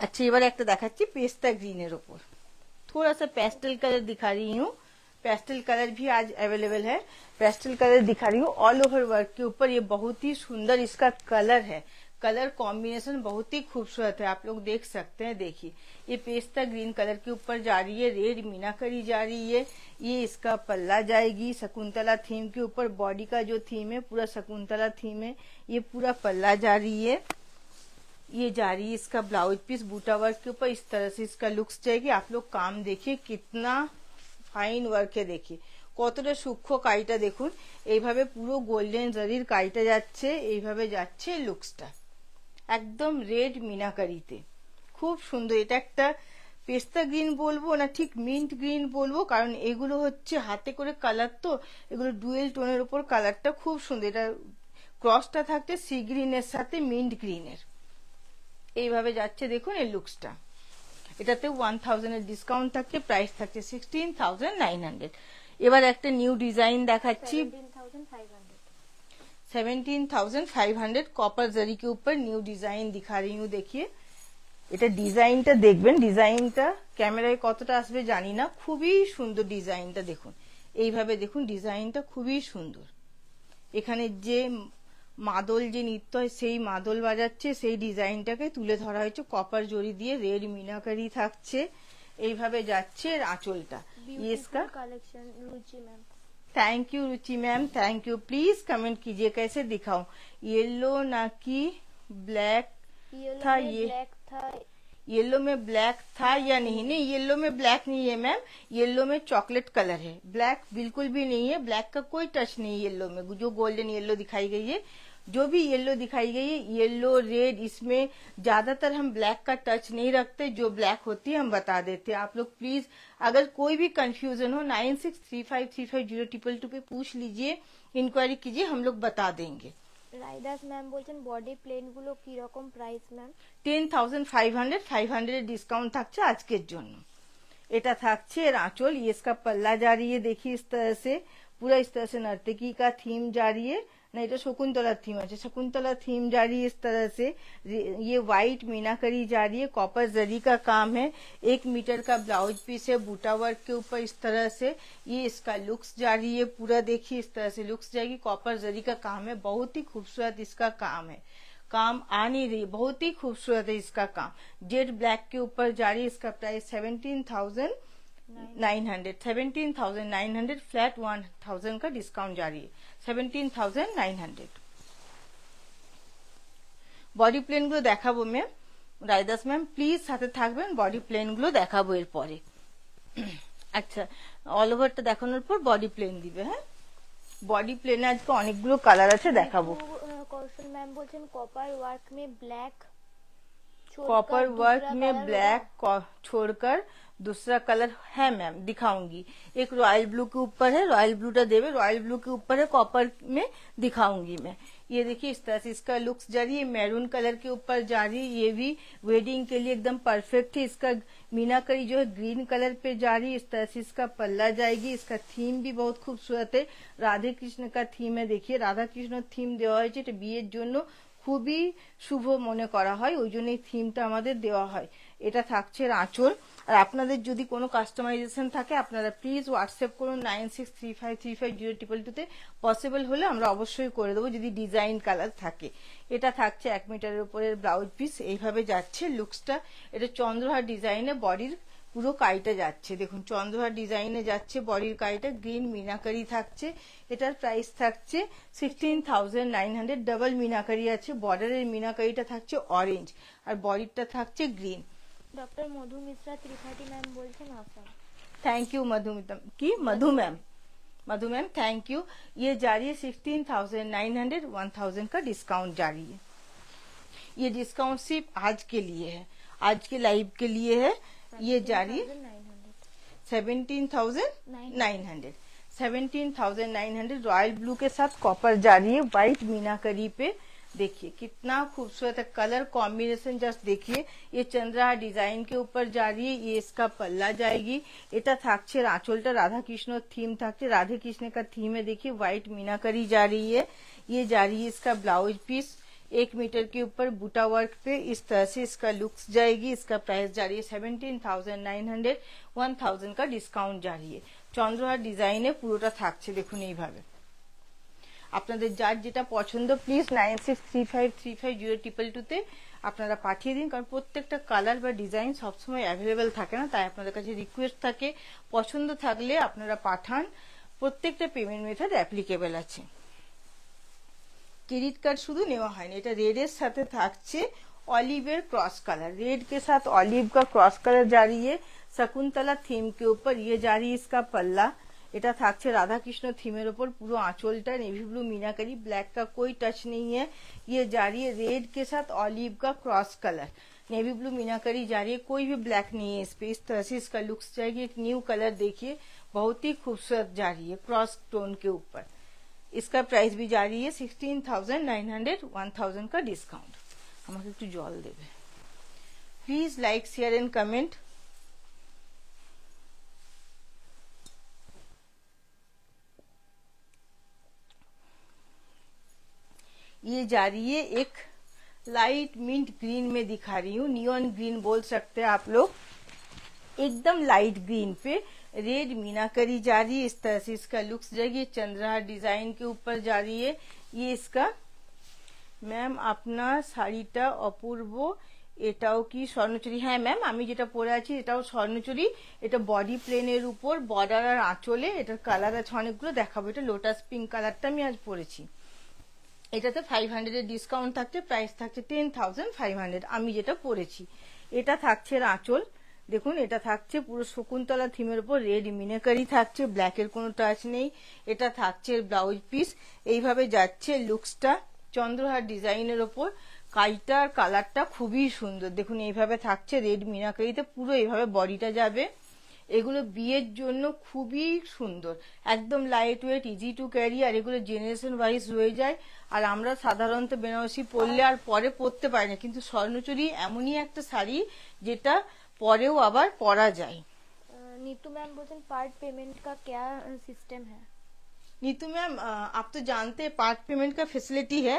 अच्छा এবার একটা দেখাচ্ছি পেস্তা গ্রিনের ওপর, थोड़ा सा पेस्टल कलर दिखा रही हूँ। पेस्टल कलर भी आज अवेलेबल है, पेस्टल कलर दिखा रही हूँ ऑल ओवर वर्क के ऊपर। ये बहुत ही सुंदर इसका कलर है, कलर कॉम्बिनेशन बहुत ही खूबसूरत है, आप लोग देख सकते हैं। देखिए ये पेस्ता ग्रीन कलर के ऊपर जा रही है, रेड मीनाकरी जा रही है। ये इसका पल्ला जाएगी शकुंतला थीम के ऊपर, बॉडी का जो थीम है पूरा शकुंतला थीम है। ये पूरा पल्ला जा रही है, ये जा रही है इसका ब्लाउज पीस बूटा वर्क के ऊपर। इस तरह से इसका लुक्स जाएगी। आप लोग काम देखिए कितना ফাইন ওয়ার্কে, দেখি কতটা সূক্ষ্ম কাজটা দেখুন। এইভাবে পুরো গোল্ডেন জারির কাজটা যাচ্ছে, এইভাবে যাচ্ছে লুকসটা একদম রেড মিনাকারিতে, খুব সুন্দর। এটা একটা পেস্তা গ্রিন বলবো না, ঠিক মিন্ট গ্রিন বলবো, কারণ এগুলো হচ্ছে হাতে করে কালার, তো এগুলো ডুয়েল টোনের উপর কালারটা খুব সুন্দর। এটা ক্রসটা থাকছে সি গ্রিনের সাথে মিন্ট গ্রিনের, এইভাবে যাচ্ছে দেখুন এই লুকসটা। এটাতে 1000 এর ডিসকাউন্ট থাকছে, প্রাইস থাকছে 16,900। এবার একটা নিউ ডিজাইন দেখাচ্ছি, 17,500 कॉपर जरी के ऊपर न्यू डिजाइन दिखा रही हूँ। देखिए এটা ডিজাইনটা দেখবেন, ডিজাইনটা ক্যামেরায় কতটা আসবে জানি না, খুবই সুন্দর ডিজাইনটা দেখুন। এইভাবে দেখুন ডিজাইনটা খুবই সুন্দর। এখানে যে মাদল যে নৃত্য হয় সেই মাদল বাজাচ্ছে, সেই ডিজাইনটাকে তুলে ধরা হয়েছে কপার জরি দিয়ে, রেড মিনাকারি থাকছে, এইভাবে যাচ্ছে আঁচলটা। इसका collection Ruchi ma'am, thank you Ruchi ma'am, thank you. Please comment कीजिए कैसे दिखाऊं, येलो ना कि ब्लैक था, ये ब्लैक था, येलो में ब्लैक था या नहीं? नहीं, येलो में ब्लैक नहीं है मैम, येलो में चॉकलेट कलर है, ब्लैक बिल्कुल भी नहीं है, ब्लैक का कोई टच नहीं है येलो में। जो गोल्डन येलो दिखाई गई है जो भी येलो दिखाई गई है, येलो रेड, इसमें ज्यादातर हम ब्लैक का टच नहीं रखते, जो ब्लैक होती है हम बता देते हैं। आप लोग प्लीज अगर कोई भी कंफ्यूजन हो 9635350222 पे पूछ लीजिए, इंक्वायरी कीजिए, हम लोग बता देंगे। রাইদাস ম্যাম বলছেন বডি প্লেন গুলো কি রকম প্রাইস ম্যাম? 10,500 ডিসকাউंट থাকছে আজকের জন্য। এটা থাকছে এর आंचल, ये इसका पल्ला जा रही है, देखिए इस तरह से पूरा इस तरह से नर्तकी का थीम जा रही है ना, এটা शकुंतला थीम আছে, शकुंतला थीम जा रही है इस तरह से। ये व्हाइट मीनाकरी जा रही है, कॉपर जरी का काम है, 1 मीटर का ब्लाउज पीस है बूटा वर्क के ऊपर इस तरह से। ये इसका लुक्स जा रही है पूरा, देखिए इस तरह से लुक्स जाएगी, कॉपर जरी का काम है, बहुत ही खूबसूरत इसका काम है, काम आ नहीं रही, बहुत ही खूबसूरत है इसका काम। जेड ब्लैक के ऊपर जा रही है, इसका प्राइस 17,900, 17,900 फ्लैट 1,000 का डिस्काउंट जारी है, 17,900। বডি প্লেন গুলো দেখাবো ম্যাম, রাইদাস ম্যাম প্লিজ সাথে থাকবেন, বডি প্লেন গুলো দেখাবো এরপরে। আচ্ছা, অল ওভারটা দেখানোর পর বডি প্লেন দিবে। হ্যাঁ, বডি প্লেনে আজকে অনেকগুলো কালার আছে, দেখাবো। কৌশল ম্যাম বলছেন কপার ওয়ার্ক में ब्लैक कॉपर वर्क में ब्लैक छोड़कर दूसरा कलर है मैम, दिखाऊंगी। एक रॉयल ब्लू के ऊपर है, रॉयल ब्लू टा देवे, रॉयल ब्लू के ऊपर है, कॉपर में दिखाऊंगी मैं। ये देखिए इस तरह से इसका लुक्स जा रही है, मैरून कलर के ऊपर जा रही है, ये भी वेडिंग के लिए एकदम परफेक्ट है। इसका मीनाकरी जो है ग्रीन कलर पे जा रही है, इस तरह से इसका पल्ला जाएगी। इसका थीम भी बहुत खूबसूरत है, राधे कृष्ण का थीम है, देखिए राधा कृष्ण थीम দেওয়া হয়েছে, এটা বিয়ের জন্য খুবই শুভ মনে করা হয়, ওই জন্য এই থিমটা আমাদের দেওয়া হয়। এটা থাকছে আঁচল। আর আপনাদের যদি কোনো কাস্টমাইজেশন থাকে আপনারা প্লিজ হোয়াটসঅ্যাপ করুন 9635350222 তে, পসিবল হলে আমরা অবশ্যই করে দেবো যদি ডিজাইন কালার থাকে। এটা থাকছে 1 মিটারের উপরের ব্লাউজ পিস, এইভাবে যাচ্ছে লুকসটা। এটা চন্দ্রহার ডিজাইনে বডির পুরো কাইটা যাচ্ছে, দেখুন চন্দ্রহার ডিজাইনে যাচ্ছে বডির কাইটা, গ্রিন মিনাকারি থাকছে। এটার প্রাইস থাকছে 16,900, ডাবল মিনাকারি আছে, বর্ডারের মিনাকারিটা থাকছে অরেঞ্জ আর বডিটা থাকছে গ্রিন। ডক্টর মধু মিশ্রা ত্রিপাঠী ম্যাম বলছেন offer. Thank you Madhu ma'am, Madhu ma'am thank you. ये जारी है 16,900, 1,000 का डिस्काउंट जारी है। ये डिस्काउंट सिर्फ आज के लिए है, आज के लाइव के लिए है। ये जारी 17,900, 17,900 रॉयल ब्लू के साथ कॉपर जारी है, व्हाइट मीनाकरी पे। देखिए कितना खूबसूरत है, कलर कॉम्बिनेशन जस्ट देखिए। ये चंद्रहार डिजाइन के ऊपर जा रही है, ये इसका पल्ला जाएगी। এটা থাকছে আঁচলটা রাধা কৃষ্ণ থিম থাকছে, राधे कृष्ण का थीम है, देखिए व्हाइट मीनाकरी जा रही है। ये जा रही है इसका ब्लाउज पीस 1 मीटर के ऊपर बूटा वर्क पे, इस तरह से इसका लुक्स जाएगी। इसका प्राइस जा रही है 17,900, 1,000 का डिस्काउंट जारी है। চন্দ্রহার ডিজাইনে পুরোটা থাকছে, দেখুন এইভাবে। আপনাদের যার যেটা পছন্দ প্লিজ 9635350222 তে আপনারা পাঠিয়ে দিন, কারণ প্রত্যেকটা কালার বা ডিজাইন সবসময় অ্যাভেলেবেল থাকে না, তাই আপনাদের কাছে রিকোয়েস্ট থাকে পছন্দ থাকলে আপনারা পাঠান। প্রত্যেকটা পেমেন্ট মেথড অ্যাপ্লিকেবল আছে, ক্রেডিট কার্ড শুধু নেওয়া হয়নি। এটা রেডের সাথে থাকছে ऑलिवेर क्रॉस कलर, रेड के साथ ऑलिव का क्रॉस कलर जा रही है, शकुंतला थीम के ऊपर। ये जा रही है इसका पल्ला, এটা থাকছে রাধা কৃষ্ণ থিমের উপর, পুরো आंचलটা नेवी ब्लू मीनाकरी, ब्लैक का कोई टच नहीं है। ये जा रही है रेड के साथ ऑलिव का cross colour, navy blue meenakari जा रही है, कोई भी ब्लैक नहीं है इस पे। इस तरह से इसका लुक्स जाएगी, एक न्यू कलर देखिए, बहुत ही खूबसूरत जा रही है क्रॉस टोन के ऊपर। इसका प्राइस भी जा रही है 16,900, 1,000 का डिस्काउंट। আমাকে একটু জল দেবে please, like share and comment. ये जा रही है एक लाइट मिंट ग्रीन में दिखा रही हूँ, नियॉन ग्रीन बोल सकते हैं आप लोग, एकदम लाइट ग्रीन पे रेड मीनाकरी जा रही है। इस तरह से इसका लुक्स जाएगी, चंद्रहार डिजाइन के ऊपर जा रही है। ये इसका ম্যাম আপনার শাড়িটা অপূর্ব, এটাও কি স্বর্ণচুরি? হ্যাঁ ম্যাম, আমি যেটা পরে আছি এটাও স্বর্ণচুরি। এটা বডি প্লেনের উপর বর্ডার আর আঁচলে, এটার কালার আছে অনেকগুলো, দেখাবো। এটা লোটাস পিঙ্ক কালারটা আমি আজ পরেছি। এটাতে 500 এর ডিসকাউন্ট থাকছে, প্রাইস থাকছে 10,500 আমি যেটা পরেছি। এটা থাকছে আঁচল, দেখুন এটা থাকছে পুরো শকুন্তলা থিমের উপর, রেড মিনাকারি থাকছে, ব্ল্যাকের কোনো টাচ নেই। এটা থাকছে ব্লাউজ পিস, এইভাবে যাচ্ছে লুকসটা। চন্দ্রহার ডিজাইনের ওপর কাইটার কালারটা খুবই সুন্দর। দেখুন এইভাবে থাকছে রেড মিনাকারিতে, পুরো এইভাবে বডিটা যাবে। এগুলো বিয়ের জন্য খুবই সুন্দর, একদম light weight, easy to carry, আর এগুলো জেনারেশন ওয়াইজ রয়ে যায়। আর আমরা সাধারণত বেনারসি পরলে আর পরে পরতে পারি না, কিন্তু স্বর্ণচুরি এমনই একটা শাড়ি যেটা পরেও আবার পরা যায়। नीतू मैम बोलते हैं पार्ट पेमेंट का क्या सिस्टम है? नीतू मैम, आप तो जानते हैं पार्ट पेमेंट का फैसिलिटी है।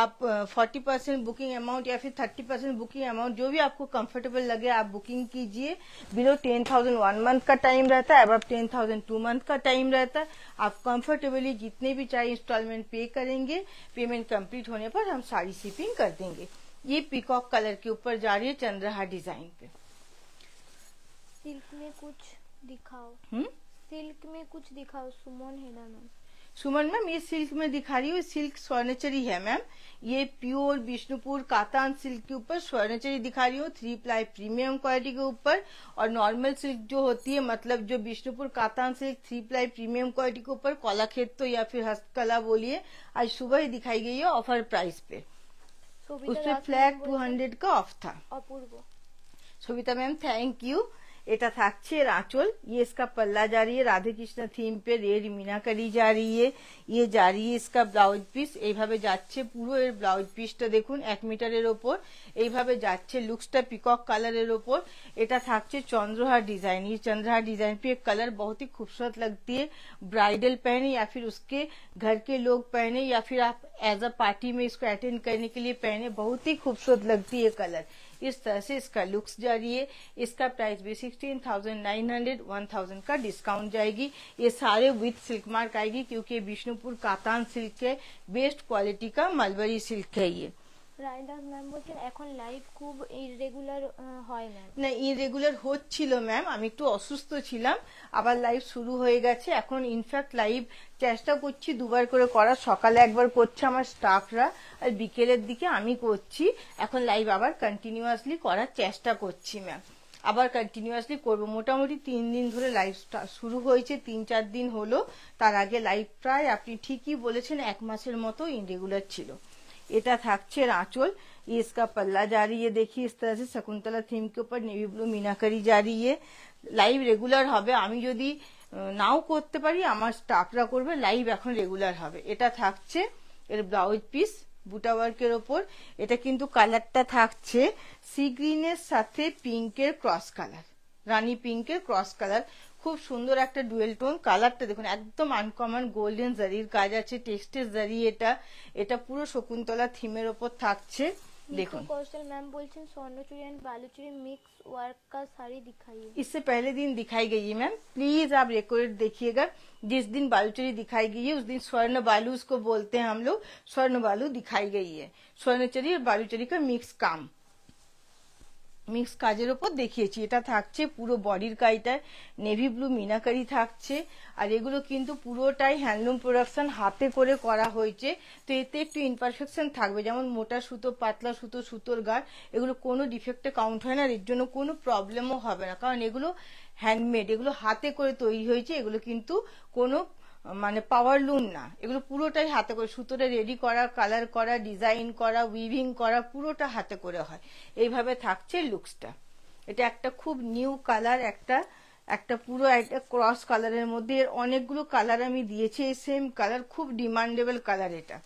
आप 40% बुकिंग अमाउंट या फिर 30% बुकिंग अमाउंट, जो भी आपको कंफर्टेबल लगे आप बुकिंग कीजिए। बिलो 10,000 1 मंथ का टाइम रहता है, अब 10,000 2 मंथ का टाइम रहता है। आप कंफर्टेबली जितने भी चाहे इंस्टॉलमेंट पे करेंगे, पेमेंट कंप्लीट होने पर हम सारी शिपिंग कर देंगे। ये पीकॉक कलर के ऊपर जा रही है चंद्रहार डिजाइन पे। सिल्क में कुछ दिखाओ। सिल्क में कुछ दिखाओ। सुमन हेडा मैम। सुमन मैम, ये सिल्क में दिखा रही हूँ, सिल्क स्वर्णचरी है मैम। ये प्योर विष्णुपुर कातान सिल्क के ऊपर स्वर्णचरी दिखा रही हूँ, 3 प्लाई प्रीमियम क्वालिटी के ऊपर। और नॉर्मल सिल्क जो होती है, मतलब जो Bishnupur katan silk 3 ply premium quality के ऊपर कलाखेत तो या फिर हस्तकला बोलिए, आज सुबह ही दिखाई गई है ऑफर प्राइस पे। उसपे फ्लैट 200 का ऑफ था। Apurva. Savita ma'am thank you. এটা থাকছে এর আঁচল, ये इसका पल्ला जा रही है, राधे कृष्ण थीम पे रेड मीनाकारी जा रही है। ये जा रही है इसका ব্লাউজ পিস, এইভাবে যাচ্ছে পুরো এর ব্লাউজ পিসটা দেখুন 1 মিটারের ওপর এইভাবে যাচ্ছে। লুকসটা পিকক কালারের ওপর। এটা থাকছে चंद्रहार डिजाइन। ये चंद्रहार डिजाइन पे एक कलर बहुत ही खूबसूरत लगती है, ब्राइडल पहने या फिर उसके घर के लोग पहने या फिर आप एज अ पार्टी में इसको अटेंड करने के लिए पहने, बहुत ही खूबसूरत लगती है कलर। इस तरह से इसका लुक्स जा रही है। इसका प्राइस भी 16,900, 1,000 का डिस्काउंट जाएगी। ये सारे विथ सिल्क मार्क आएगी, क्योंकि विष्णुपुर कातान सिल्क है, बेस्ट क्वालिटी का मलबरी सिल्क है ये। রাইডার ম্যাম বলছেন এখন লাইভ খুব ইররেগুলার হয় ম্যাম। না, ইরেগুলার হচ্ছিল ম্যাম, আমি একটু অসুস্থ ছিলাম, আবার লাইভ শুরু হয়ে গেছে। এখন ইনফ্যাক্ট লাইভ চেষ্টা করছি দুবার করে করার, সকালে একবার করছে আমার স্টাফরা আর বিকেলের দিকে আমি করছি। এখন লাইভ আবার কন্টিনিউয়াসলি করার চেষ্টা করছি ম্যাম, আবার কন্টিনিউয়াসলি করব। মোটামুটি 3 দিন ধরে লাইভ শুরু হয়েছে, 3-4 দিন হলো। তার আগে লাইভ প্রায় আপনি ঠিকই বলেছেন 1 মাসের মতো ইরেগুলার ছিল। এটা থাকছে আঁচল, ये इसका पल्ला जा रही है, देखिए इस तरह से शकुंतला थीम के ऊपर नेवी ब्लू मीनाकारी जा रही है। লাইভ রেগুলার হবে, আমি যদি নাও করতে পারি আমার স্টাফরা করবে, লাইভ এখন রেগুলার হবে। এটা থাকছে এর ব্লাউজ পিস বুটা ওয়ার্কের ওপর। এটা কিন্তু কালারটা থাকছে সি গ্রিনের সাথে পিঙ্কের ক্রস কালার, রানী পিঙ্কের ক্রস কালার, খুব সুন্দর একটা ডুয়েল টোন। কালারটা দেখুন একদম আনকমন, গোল্ডেন জারির কাজ আছে, টেক্সটের জারি। এটা পুরো শকুন্তলা থিমের ওপর থাকছে দেখুন। कौशल ma'am बोलছেন Swarnachari and बालूचुरी mix work का साड़ी दिखाइए। इससे पहले दिन दिखाई गई है मैम, प्लीज आप रिकॉर्ड देखिएगा। जिस दिन बालूचुरी दिखाई गई है उस दिन स्वर्ण बालू उसको बोलते हैं हम लोग, स्वर्ण बालू दिखाई गई है। स्वर्णचरी और बालूचुरी का मिक्स काम, মিক্স কাজের উপর দেখিয়েছি। এটা থাকছে পুরো বডির কাইটার নেভি ব্লু মিনাকারি থাকছে। আর এগুলো কিন্তু পুরোটাই হ্যান্ডলুম প্রোডাকশন, হাতে করে করা হয়েছে। তো এতে একটু ইনপারফেকশন থাকবে, যেমন মোটা সুতো, পাতলা সুতো, সুতোর গাঢ়, এগুলো কোনো ডিফেক্টে কাউন্ট হয় না। এর জন্য কোনো প্রবলেমও হবে না, কারণ এগুলো হ্যান্ডমেড, এগুলো হাতে করে তৈরি হয়েছে। এগুলো কিন্তু কোনো মানে পাওয়ার লুম না, এগুলো পুরোটাই হাতে করে সুতোটা রেডি করা, কালার করা, ডিজাইন করা, উইভিং করা, পুরোটা হাতে করে হয়। এইভাবে থাকছে লুকসটা। এটা একটা খুব নিউ কালার, একটা পুরো একটা ক্রস কালারের মধ্যে। এর অনেকগুলো কালার আমি দিয়েছি, এই সেম কালার, খুব ডিমান্ডেবল কালার এটা।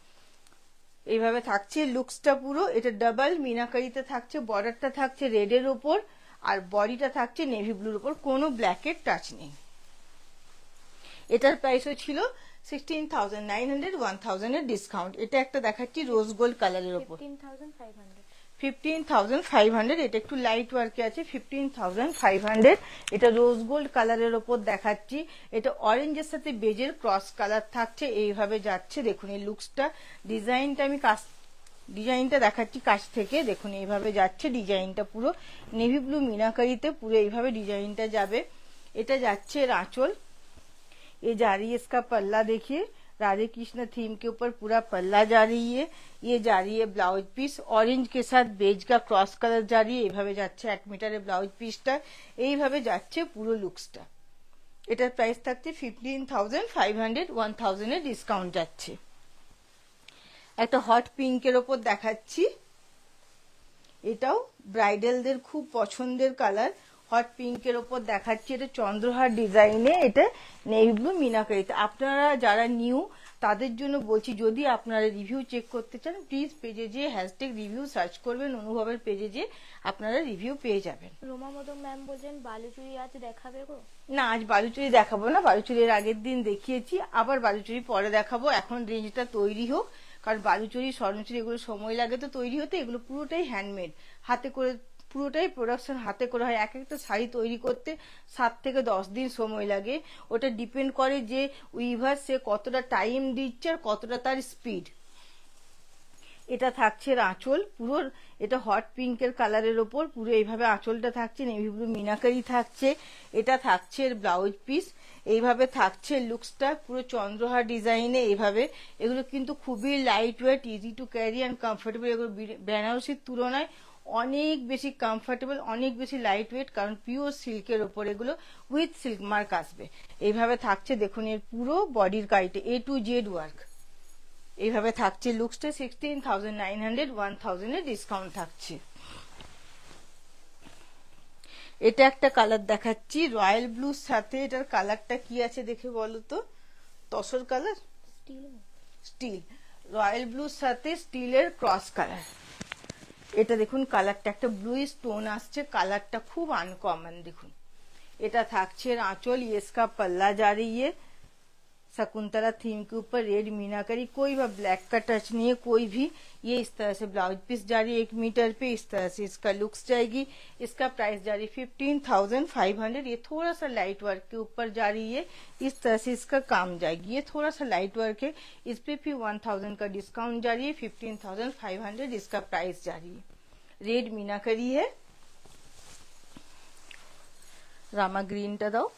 এইভাবে থাকছে লুকসটা পুরো। এটা ডাবল মিনাকারিতে থাকছে, বর্ডারটা থাকছে রেডের ওপর আর বডিটা থাকছে নেভি ব্লুর উপর, কোনো ব্ল্যাকের টাচ নেই। এটার প্রাইসও ছিল 16,900, 1,000 এর ডিসকাউন্ট। এটা একটা দেখাচ্ছি রোজ গোল্ড কালারের উপর, 15,500। এটা একটু লাইট ওয়ার্কে আছে, 15,500। এটা রোজ গোল্ড কালারের উপর দেখাচ্ছি। এটা অরেঞ্জের সাথে বেজের ক্রস কালার থাকছে, এইভাবে যাচ্ছে। দেখুন এই লুকসটা, ডিজাইনটা আমি ডিজাইনটা দেখাচ্ছি কাছ থেকে। দেখুন এইভাবে যাচ্ছে ডিজাইনটা, পুরো নেভি ব্লু মিনাকারিতে পুরো এইভাবে ডিজাইনটা যাবে। এটা যাচ্ছে এর আঁচল। ये जा रही है इसका पल्ला, देखिए राधे कृष्ण थीम के ऊपर पूरा पल्ला जा रही है। ये जा रही है ब्लाउज पीस, ऑरेंज के साथ बेज का क्रॉस कलर जा रही है। এইভাবে যাচ্ছে 1 মিটারের ব্লাউজ পিসটা, এইভাবে যাচ্ছে পুরো লুকসটা। এটার প্রাইস থাকছে 15,500, 1,000 এর ডিসকাউন্ট যাচ্ছে। একটা হট পিঙ্কের ওপর দেখাচ্ছি, এটাও ব্রাইডালদের খুব পছন্দের কালার। হট পিঙ্কের ওপর দেখাচ্ছি, এটা চন্দ্রহার ডিজাইনে, এটা নেভি ব্লু মিনাকারিতে। আপনারা যারা নিউ তাদের জন্য বলছি, যদি আপনারা রিভিউ চেক করতে চান প্লিজ পেজে যেয়ে হ্যাশট্যাগ রিভিউ সার্চ করবেন, অনুভবের পেজে যেয়ে আপনারা রিভিউ পেয়ে যাবেন। রোমা মোদক ম্যাম বলছেন বালুচুরি আজ দেখাবে গো? না, আজ বালুচুরি দেখাবো না, বালুচুরির আগের দিন দেখিয়েছি, আবার বালুচুরি পরে দেখাবো। এখন রেঞ্জটা তৈরি হোক, কারণ বালুচুরি স্বর্ণচুরি এগুলো সময় লাগে তো তৈরি হতে। এগুলো পুরোটাই হ্যান্ডমেড, হাতে করে, পুরোটাই প্রোডাকশন হাতে করে হয়। এক একটা শাড়ি তৈরি করতে 7 থেকে 10 দিন সময় লাগে। ওটা ডিপেন্ড করে যে উইভার সে কতটা টাইম দিচ্ছে আর কতটা তার স্পিড। এটা থাকছে আঁচল পুরো, এটা হট পিঙ্কের কালারের ওপর পুরো এইভাবে আঁচলটা থাকছে, নেভি ব্লু মিনাকারি থাকছে। এটা থাকছে ব্লাউজ পিস, এইভাবে থাকছে লুকসটা পুরো চন্দ্রহার ডিজাইনে এইভাবে। এগুলো কিন্তু খুবই light weight, easy to carry and comfortable. এগুলো বেনারসির তুলনায় অনেক বেশি কমফোর্টেবল, অনেক বেশি লাইট ওয়েট, কারণ পিওর সিল্কের ওপর এগুলো, উইথ সিল্ক মার্ক আসবে। এইভাবে থাকছে, দেখুন এর পুরো বডির কাইটে A to Z ওয়ার্ক। এইভাবে থাকছে লুকসটা 16,900, 1,000 এর ডিসকাউন্ট থাকছে। এটা একটা কালার দেখাচ্ছি রয়্যাল ব্লুর সাথে। এটার কালারটা কি আছে দেখে বলো তো? তসর কালার, স্টিল, রয়্যাল ব্লুর সাথে স্টিলের ক্রস কালার। এটা দেখুন কালারটা একটা ব্লু স্টোন আসছে, কালারটা খুব আনকমন। দেখুন এটা থাকছে आंचल, ये इसका पल्ला जा रही है शकुंतला थीम के ऊपर रेड मीनाकारी, कोई भी ब्लैक का टच नहीं है कोई भी। ये इस तरह से ब्लाउज पीस जा रही है 1 मीटर पे, इस तरह से इसका लुक्स जाएगी। इसका प्राइस जा रही है 15,500। ये थोड़ा सा लाइट वर्क के ऊपर जा रही है, इस तरह से इसका काम जाएगी। ये थोड़ा सा लाइट वर्क है, इस पे भी 1,000 का डिस्काउंट जा रही है, 15,500 इसका प्राइस जा रही है। रेड मीनाकारी है, रामा ग्रीन टा दाओ।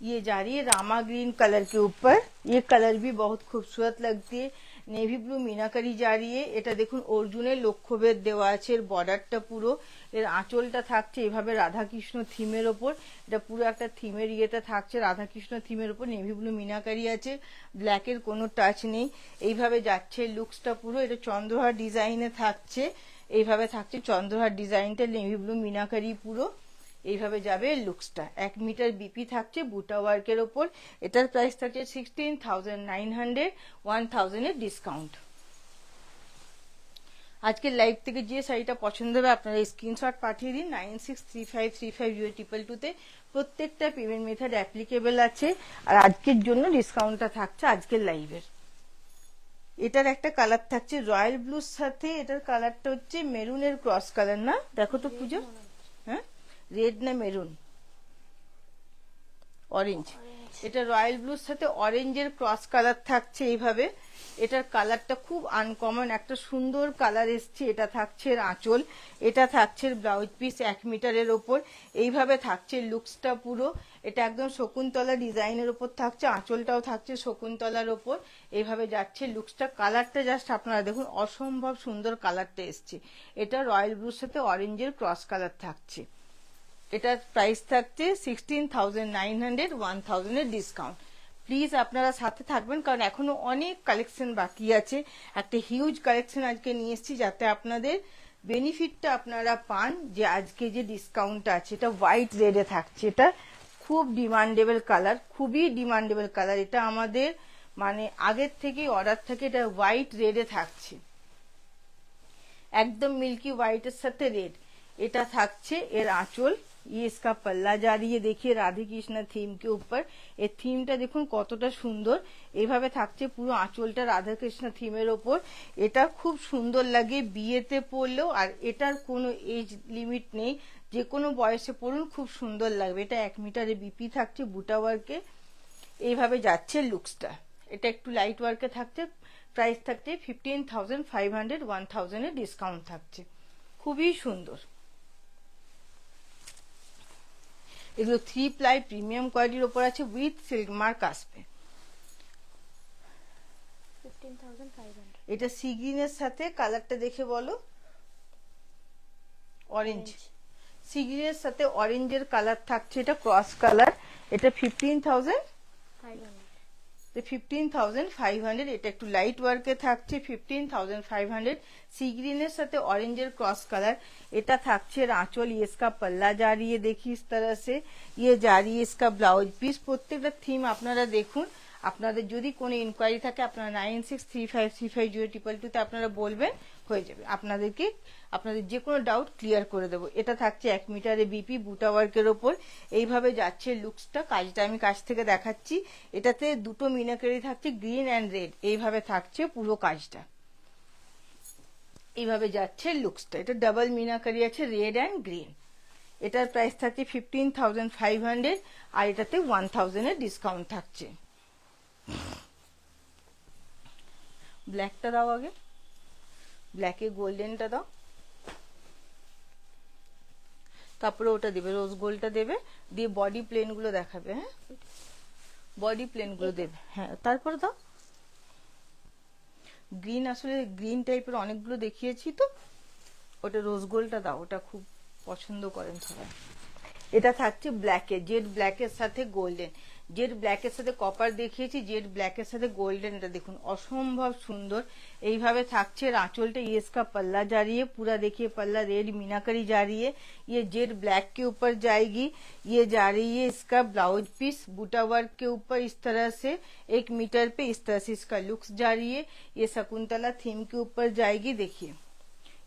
ये जा रही है रामा ग्रीन कलर के ऊपर, ये कलर भी बहुत खूबसूरत लगती है। नेवी ब्लू मीनाकारी जा रही है। এটা দেখুন অর্জুনের লক্ষ্যভেদ দেওয়া আছে, এর বর্ডারটা পুরো, এর আঁচলটা থাকছে এভাবে রাধাকৃষ্ণ থিমের ওপর। এটা পুরো একটা থিমের ইয়েটা থাকছে, রাধাকৃষ্ণ থিমের ওপর নেভি ব্লু মিনাকারি আছে, ব্ল্যাকের কোনো টাচ নেই। এইভাবে যাচ্ছে লুকসটা পুরো। এটা চন্দ্রহার ডিজাইনে থাকছে, এইভাবে থাকছে চন্দ্রহার ডিজাইনটা, নেভি ব্লু মিনাকারি পুরো এইভাবে যাবে লুকসটা। 1 মিটার বিপি থাকছে বুটা ওয়ার্কের ওপর। এটার প্রাইস থাকছে 16,900, 1,000 এর ডিসকাউন্ট। আজকের লাইভ থেকে যে শাড়িটা পছন্দ হবে আপনারা স্ক্রিনশট পাঠিয়ে দিন 9635350222 তে। প্রত্যেকটা পেমেন্ট মেথড অ্যাপ্লিকেবল আছে। আর আজকের জন্য ডিসকাউন্টটা থাকছে আজকের লাইভের। এটার একটা কালার থাকছে রয়্যাল ব্লুর সাথে, এটার কালারটা হচ্ছে মেরুনের ক্রস কালার, না দেখো তো পূজা, হ্যাঁ রেড না মেরুন, অরেঞ্জ। এটা রয়্যাল ব্লুর সাথে অরেঞ্জের ক্রস কালার থাকছে এইভাবে। এটার কালারটা খুব আনকমন, একটা সুন্দর কালার এসছে। এটা থাকছে আঁচল, এটা থাকছে ব্লাউজ পিস 1 মিটারের ওপর। এইভাবে থাকছে লুকসটা পুরো। এটা একদম শকুন্তলা ডিজাইনের ওপর থাকছে, আঁচলটাও থাকছে শকুন্তলার ওপর। এইভাবে যাচ্ছে লুকসটা। কালারটা জাস্ট আপনারা দেখুন, অসম্ভব সুন্দর কালারটা এসছে। এটা রয়্যাল ব্লুর সাথে অরেঞ্জের ক্রস কালার থাকছে। এটার প্রাইস থাকছে 16,900, 1,000 এর ডিসকাউন্ট। প্লিজ আপনারা সাথে থাকবেন, কারণ এখনো অনেক কালেকশন বাকি আছে। একটা হিউজ কালেকশন আজকে নিয়ে এসেছি, যাতে আপনাদের বেনিফিটটা আপনারা পান। যে আজকে যে ডিসকাউন্টটা আছে, এটা হোয়াইট রেডে থাকছে। এটা খুব ডিমান্ডেবল কালার, খুবই ডিমান্ডেবল কালার। এটা আমাদের মানে আগের থেকে অর্ডার থেকে এটা হোয়াইট রেডে থাকছে, একদম মিল্কি হোয়াইটের সাথে রেড। এটা থাকছে এর আঁচল, ये इसका पल्ला जा रही है। देखिए राधे कृष्ण थीम के ऊपर, এই থিমটা দেখুন কতটা সুন্দর। এইভাবে থাকছে পুরো আঁচলটা রাধা কৃষ্ণ থিমের ওপর। এটা খুব সুন্দর লাগে বিয়েতে পরলেও, আর এটার কোনো এজ লিমিট নেই, যে কোনো বয়সে পরুন খুব সুন্দর লাগবে। এটা 1 মিটারে বিপি থাকছে বুটা ওয়ার্কে। এইভাবে যাচ্ছে লুকসটা। এটা একটু লাইট ওয়ার্কে থাকছে। প্রাইস থাকছে 15,500, 1,000 এর ডিসকাউন্ট থাকছে। খুবই সুন্দর। এগুলো 3 প্লাই প্রিমিয়াম কোয়ালিটির উপর আছে, উইথ সিল্ক মার্ক আসবে। 15,500। এটা সি গ্রিনের সাথে কালারটা দেখে বলো, অরেঞ্জ। সি গ্রিনের সাথে অরেঞ্জের কালার থাকছে, এটা ক্রস কালার। এটা 15,500, 500 তো 15,500, এটা একটু লাইট ওয়ার্কে থাকছে 15,500। सी ग्रीन साथे ऑरेंजर क्रॉस कलर, এটা থাকছে আঁচল। ये इसका पल्ला जा रही है, देखिए इस तरह से ये जा रही है इसका ब्लाउज पिस। প্রত্যেকটা থিম আপনারা দেখুন। আপনাদের যদি কোনো ইনকোয়ারি থাকে আপনারা 9635350222 তে আপনারা বলবেন, হয়ে যাবে। আপনাদের যে কোনো ডাউট ক্লিয়ার করে দেবো। এটা থাকছে 1 মিটারে বিপি বুটা ওয়ার্কের ওপর। এইভাবে যাচ্ছে লুকসটা। কাজটা আমি কাছ থেকে দেখাচ্ছি। এটাতে দুটো মিনাকারি থাকছে, গ্রিন অ্যান্ড রেড, এইভাবে থাকছে পুরো কাজটা। এইভাবে যাচ্ছে লুকসটা। এটা ডাবল মিনাকারি আছে, রেড অ্যান্ড গ্রিন। এটার প্রাইস থাকছে 15,500, আর এটাতে 1,000 এর ডিসকাউন্ট থাকছে। ব্ল্যাকটা দাও আগে, ব্ল্যাকে গোল্ডেনটা দাও, তারপরে ওটা দেবে, রোজ গোল্ডটা দেবে, দিয়ে বডি প্লেন গুলো দেখাবে। হ্যাঁ, বডি প্লেন গুলো দেবে। হ্যাঁ, তারপরে দাও গ্রিন। আসলে গ্রিন টাইপের অনেকগুলো দেখিয়েছি তো, ওটা রোজ গোল্ডটা দাও, ওটা খুব পছন্দ করেন সবাই। এটা থাকছে ব্ল্যাকে, জেড ব্ল্যাকের সাথে গোল্ডেন। জেড ব্ল্যাকের সাথে কপার দেখিয়েছি, জেড ব্ল্যাকের সাথে গোল্ডেন। এটা দেখুন অসম্ভব সুন্দর। এইভাবে থাকছে आंचलটা। ये इसका पल्ला जा रही है पूरा, देखिए पल्ला रेड मीनाकरी जा रही है। ये जेड ब्लैक के ऊपर जाएगी। ये जा रही है इसका ब्लाउज पीस बूटा वर्क के ऊपर इस तरह से 1 मीटर पे इस तरह से इसका लुक्स जा रही है। ये शकुंतला थीम के ऊपर जाएगी, देखिए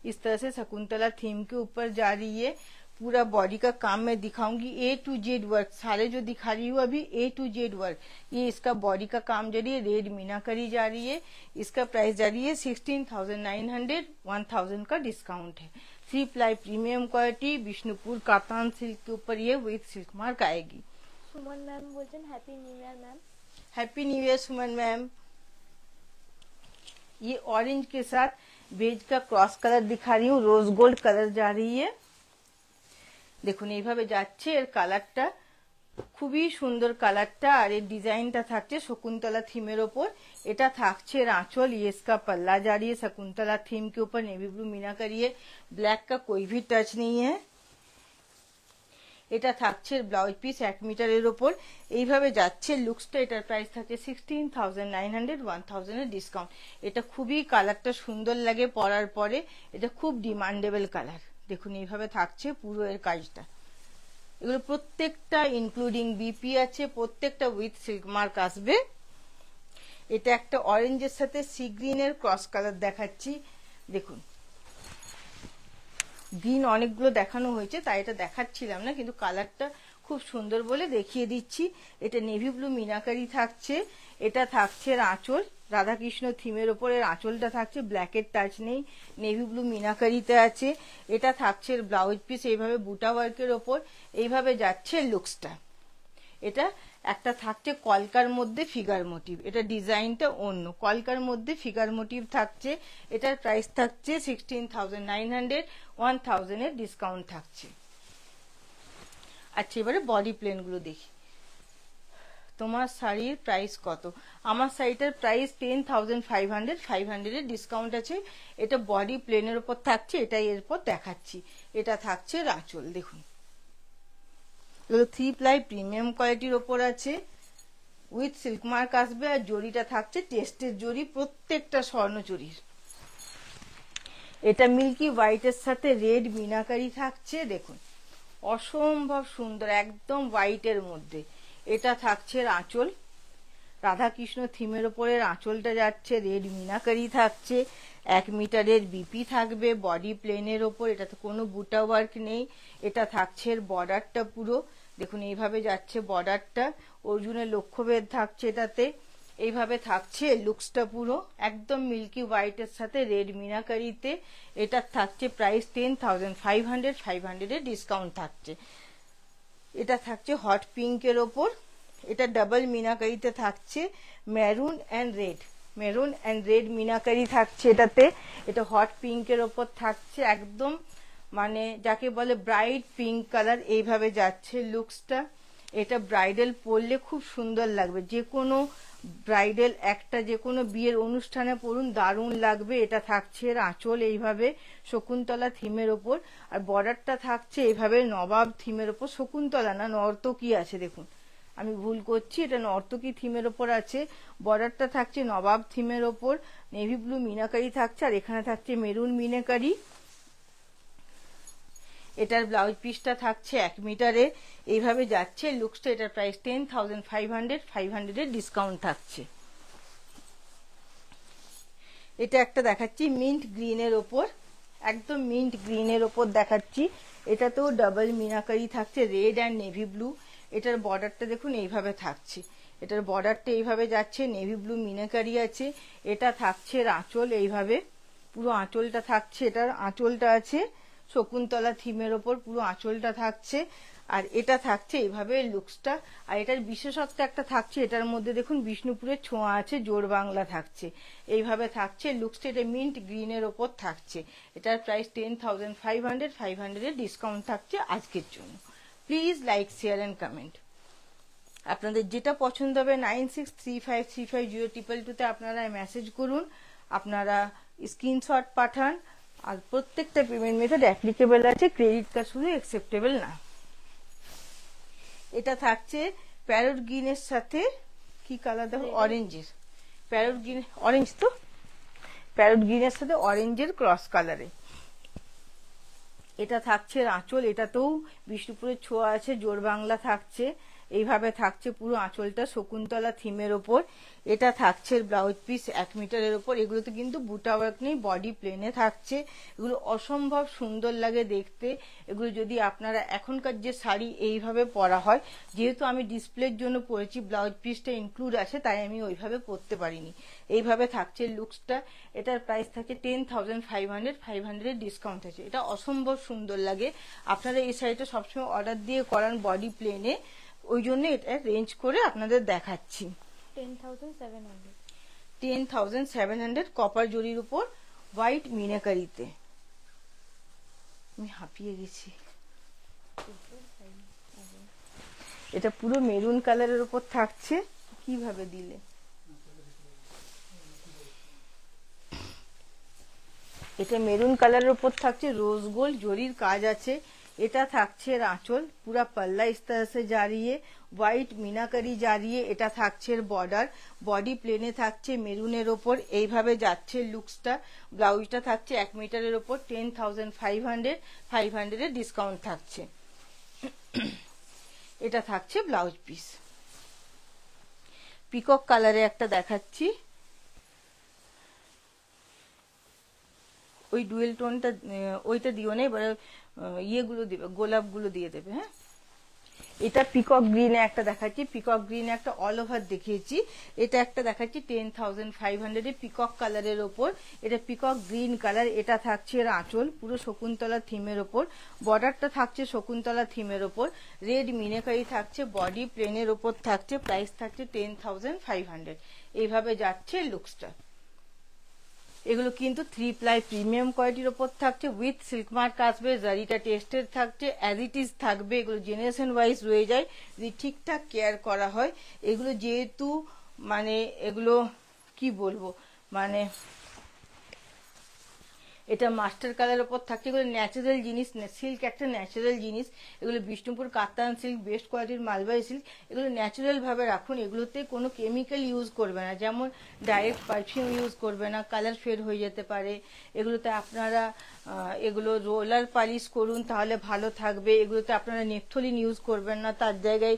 इस तरह से शकुंतला थीम के ऊपर जा रही है। पूरा बॉडी का काम मैं दिखाऊंगी, A to Z वर्क सारे जो दिखा रही हूँ अभी, A to Z वर्क। ये इसका बॉडी का काम जा रही है, रेड मीनाकरी जा रही है। इसका प्राइस जा रही है 16,900, 1,000 का डिस्काउंट है। 3 ply premium quality, Vishnupur katan silk के ऊपर ये विथ सिल्क मार्क आएगी। सुमन मैम बोलते happy new year ma'am. Happy new year Suman ma'am. ये ऑरेंज के साथ बेज का क्रॉस कलर दिखा रही हूँ, रोज गोल्ड कलर जा रही है। দেখুন এইভাবে যাচ্ছে। এর কালারটা খুবই সুন্দর কালারটা, আর এর ডিজাইনটা থাকছে शकुंतला থিমের ওপর। এটা থাকছে आंचल। ये इसका पल्ला जा रही है शकुंतला थीम के ऊपर, नेवी ब्लू मीनाकरी है, ब्लैक का कोई भी टच नहीं है। এটা থাকছে ব্লাউজ পিস 1 মিটারের ওপর। এইভাবে যাচ্ছে লুকসটা। এটার প্রাইস থাকছে 16,900, 1,000 এর ডিসকাউন্ট। এটা খুবই কালারটা সুন্দর লাগে পরার পরে, এটা খুব ডিমান্ডেবল কালার। দেখুন এইভাবে থাকছে পুরো এর কাজটা। এগুলো প্রত্যেকটা ইনক্লুডিং বিপি আছে, প্রত্যেকটা উইথ সিল্ক মার্ক আসবে। এটা একটা অরেঞ্জের সাথে সি গ্রিনের ক্রস কালার দেখাচ্ছি। দেখুন গ্রিন অনেকগুলো দেখানো হয়েছে তাই এটা দেখাচ্ছিলাম না, কিন্তু কালারটা খুব সুন্দর বলে দেখিয়ে দিচ্ছি। এটা নেভি ব্লু মিনাকারি থাকছে। এটা থাকছে আঁচল, রাধাকৃষ্ণ থিমের ওপরে আঁচলটা থাকছে, ব্ল্যাকের টাচ নেই, নেভি ব্লু মিনাকারিতে আছে। এটা থাকছে ব্লাউজ পিস এইভাবে বুটা ওয়ার্কের ওপর। এইভাবে যাচ্ছে লুকসটা। এটা একটা থাকছে কলকার মধ্যে ফিগার মোটিভ, এটা ডিজাইনটা অন্য, কলকার মধ্যে ফিগার মোটিভ থাকছে। এটার প্রাইস থাকছে 16,900, 1,000 এর ডিসকাউন্ট থাকছে। আচ্ছা এবারে বডি প্লেন গুলো দেখি। তোমার শাড়ির প্রাইস কত? আমার শাড়িটার প্রাইস 10,500, 500 এর ডিসকাউন্ট আছে। এটা বডি প্লেনের উপর থাকছে, এটাই এরপর দেখাচ্ছি। এটা থাকছে আঁচল, দেখুন 3 প্লাই প্রিমিয়াম কোয়ালিটির ওপর আছে, উইথ সিল্ক মার্ক আসবে। আর জরিটা থাকছে টেস্টের জরি, প্রত্যেকটা স্বর্ণ জরির। এটা মিল্কি হোয়াইটের সাথে রেড মিনাকারি থাকছে, দেখুন অসম্ভব সুন্দর, একদম হোয়াইটের মধ্যে। এটা থাকছে আঁচল, রাধাকৃষ্ণ থিমের ওপরে আঁচলটা যাচ্ছে, রেড মিনাকারি থাকছে, 1 মিটারের বিপি থাকবে, বডি প্লেনের ওপর। এটাতে কোনো বুটা ওয়ার্ক নেই। এটা থাকছে বর্ডারটা পুরো, দেখুন এইভাবে যাচ্ছে বর্ডারটা, অর্জুনের লক্ষ্যভেদ থাকছে এটাতে। এইভাবে থাকছে লুকসটা পুরো একদম মিল্কি হোয়াইটের সাথে রেড মিনাকারিতে। এটা থাকছে প্রাইস 10,500, 500 এর ডিসকাউন্ট থাকছে। এটা থাকছে হট পিঙ্কের ওপর। এটা ডাবল মিনাকারিতে থাকছে, maroon and red, maroon and red meenakari থাকছে এটাতে। এটা হট পিঙ্কের ওপর থাকছে, একদম মানে যাকে বলে ব্রাইট পিঙ্ক কালার। এইভাবে যাচ্ছে লুকসটা। এটা ব্রাইডাল পরলে খুব সুন্দর লাগবে, যে কোনো ব্রাইডাল একটা যে কোনো বিয়ের অনুষ্ঠানে পরুন, দারুণ লাগবে। এটা থাকছে আঁচল এইভাবে শকুন্তলা থিমের ওপর, আর বর্ডারটা থাকছে এইভাবে নবাব থিমের ওপর, শকুন্তলা না নর্তকী আছে দেখুন, আমি ভুল করছি, এটা নর্তকী থিমের ওপর আছে। বর্ডারটা থাকছে নবাব থিমের ওপর, নেভি ব্লু মিনাকারি থাকছে, আর এখানে থাকছে মেরুন মিনাকারি। এটার ব্লাউজ পিসটা থাকছে 1 মিটারে। এইভাবে যাচ্ছে লুকসটা। এটার প্রাইস 10,500, 500 এর ডিসকাউন্ট থাকছে। এটা একটা দেখাচ্ছি মিন্ট গ্রিনের ওপর, একদম মিন্ট গ্রিনের ওপর দেখাচ্ছি। এটাতেও ডাবল মিনাকারি থাকছে, রেড অ্যান্ড নেভি ব্লু। এটার বর্ডারটা দেখুন এইভাবে থাকছে, এটার বর্ডারটা এইভাবে যাচ্ছে, নেভি ব্লু মিনাকারি আছে। এটা থাকছে আঁচল, এইভাবে পুরো আঁচলটা থাকছে। এটার আঁচলটা আছে শকুন্তলা থিমের ওপর, পুরো আঁচলটা থাকছে। আর এটা থাকছে এইভাবে লুকসটা। আর এটার বিশেষত্ব একটা থাকছে, এটার মধ্যে দেখুন বিষ্ণুপুরের ছোঁয়া আছে, জোর বাংলা থাকছে। এইভাবে থাকছে লুকসটা। এটা মিন্ট গ্রিনের ওপর থাকছে। এটার প্রাইস 10,500, 500 এর ডিসকাউন্ট থাকছে আজকের জন্য। Please like, share and comment. আপনাদের যেটা পছন্দ হবে 9635350222 আপনারা মেসেজ করুন, আপনারা স্ক্রিনশট পাঠান। আর প্রত্যেকটা পেমেন্ট মেথড অ্যাপ্লিকেবল আছে, ক্রেডিট কার্ড শুধু অ্যাকসেপ্টেবল না। এটা থাকছে প্যারট গ্রিনের সাথে কি কালার দেখো, অরেঞ্জের, প্যারট গ্রিন অরেঞ্জ, তো প্যারট গ্রিনের সাথে অরেঞ্জের ক্রস কালারে। এটা থাকছে আঁচল, এটাতেও বিষ্ণুপুরের ছোঁয়া আছে, জোর বাংলা থাকছে। এইভাবে থাকছে পুরো আঁচলটা শকুন্তলা থিমের ওপর। এটা থাকছে ব্লাউজ পিস 1 মিটারের ওপর। এগুলোতে কিন্তু বুটা ওয়ার্ক নেই, বডি প্লেনে থাকছে। এগুলো অসম্ভব সুন্দর লাগে দেখতে। এগুলো যদি আপনারা এখনকার যে শাড়ি এইভাবে পরা হয়, যেহেতু আমি ডিসপ্লের জন্য পরেছি, ব্লাউজ পিসটা ইনক্লুড আছে, তাই আমি ওইভাবে পরতে পারিনি। এইভাবে থাকছে লুকসটা। এটার প্রাইস থাকে 10,500, 500 এর ডিসকাউন্ট আছে। এটা অসম্ভব সুন্দর লাগে। আপনারা এই শাড়িটা সবসময় অর্ডার দিয়ে করান বডি প্লেনে, ওই জন্য এটা রেঞ্জ করে আপনাদের দেখাচ্ছি। 10,700 কপার জরির উপর হোয়াইট মিনাকারিতে। আমি হাঁপিয়ে গেছি। এটা পুরো মেরুন কালারের উপর থাকছে। কিভাবে দিলে? এটা মেরুন কালারের উপর থাকছে, রোজ গোল্ড জরির কাজ আছে। এটা থাকছে আঁচল, পুরা পাল্লা ইস तरह से जा रही है, হোয়াইট মিনাকারি জারিয়ে। এটা থাকছে বর্ডার, বডি প্লেনে থাকছে মেরুনের ওপর। এইভাবে যাচ্ছে লুকসটা। ব্লাউজটা থাকছে 1 মিটারের ওপর, 10,500, 500 এর ডিসকাউন্ট থাকছে। এটা থাকছে ব্লাউজ পিস। পিকক কালারে একটা দেখাচ্ছি, ওই ডুয়েল টোনটা ওইটা দিও না, এবারে ইয়েগুলো দিবে, গোলাপগুলো দিয়ে দেবে। হ্যাঁ, এটা পিকক গ্রিনে একটা দেখাচ্ছি, পিকক গ্রিনে একটা অল ওভার দেখিয়েছি। এটা একটা দেখাচ্ছি 10,500 এ পিকক কালারের ওপর। এটা পিকক গ্রিন কালার। এটা থাকছে এর আঁচল, পুরো শকুন্তলা থিমের ওপর। বর্ডারটা থাকছে শকুন্তলা থিমের ওপর, রেড মিনাকারি থাকছে, বডি প্লেনের ওপর থাকছে। প্রাইস থাকছে 10,500। এইভাবে যাচ্ছে লুকসটা। এগুলো কিন্তু 3 প্লাই প্রিমিয়াম কোয়ালিটির ওপর থাকছে, উইথ সিল্ক মার্ক আসবে, জারিটা টেস্টেড থাকছে, অ্যাজ ইট ইজ থাকবে। এগুলো জেনারেশন ওয়াইজ রয়ে যায় যদি ঠিকঠাক কেয়ার করা হয়। এগুলো যেহেতু মানে এগুলো কি বলবো, মানে এটা মাস্টার কালার ওপর থাকছে। এগুলো ন্যাচারাল জিনিস, সিল্ক একটা ন্যাচারাল জিনিস। এগুলো বিষ্ণুপুর কাতান সিল্ক, বেস্ট কোয়ালিটির মালবাহী সিল্ক। এগুলো ন্যাচারাল ভাবে রাখুন, এগুলোতে কোনো কেমিক্যাল ইউজ করবে না, যেমন ডাইরেক্ট পারফিউম ইউজ করবে না, কালার ফেড হয়ে যেতে পারে। এগুলোতে আপনারা এগুলো রোলার পালিশ করুন, তাহলে ভালো থাকবে। এগুলোতে আপনারা নেপথলিন ইউজ করবেন না, তার জায়গায়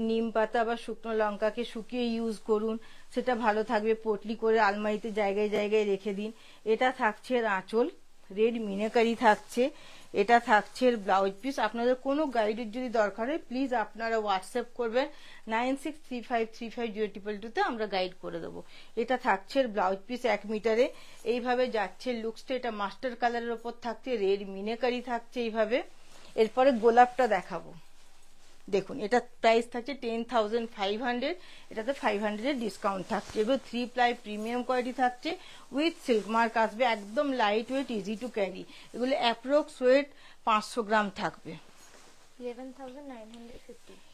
নিম পাতা বা শুকনো লঙ্কাকে শুকিয়ে ইউজ করুন, সেটা ভালো থাকবে। পটলি করে আলমারিতে জায়গায় জায়গায় রেখে দিন। এটা থাকছে আঁচল, রেড মিনাকারি থাকছে। এটা থাকছে ব্লাউজ পিস। আপনাদের কোনো গাইডের যদি দরকার হয় প্লিজ আপনারা হোয়াটসঅ্যাপ করবেন 9635350222 আমরা গাইড করে দেবো। এটা থাকছে ব্লাউজ পিস 1 মিটারে। এইভাবে যাচ্ছে লুকসটা। এটা মাস্টার কালারের ওপর থাকছে, রেড মিনাকারি থাকছে এইভাবে। এরপরে গোলাপটা দেখাবো। দেখুন, এটা প্রাইস থাকছে 10,500, এটাতে 500 এর ডিসকাউন্ট থাকছে। এগুলো 3 প্লাই প্রিমিয়াম কোয়ালিটি থাকছে, উইথ সিল্ক মার্ক আসবে, একদম light weight, easy to carry. এগুলো অ্যাপ্রক্স ওয়েট 500 গ্রাম থাকবে।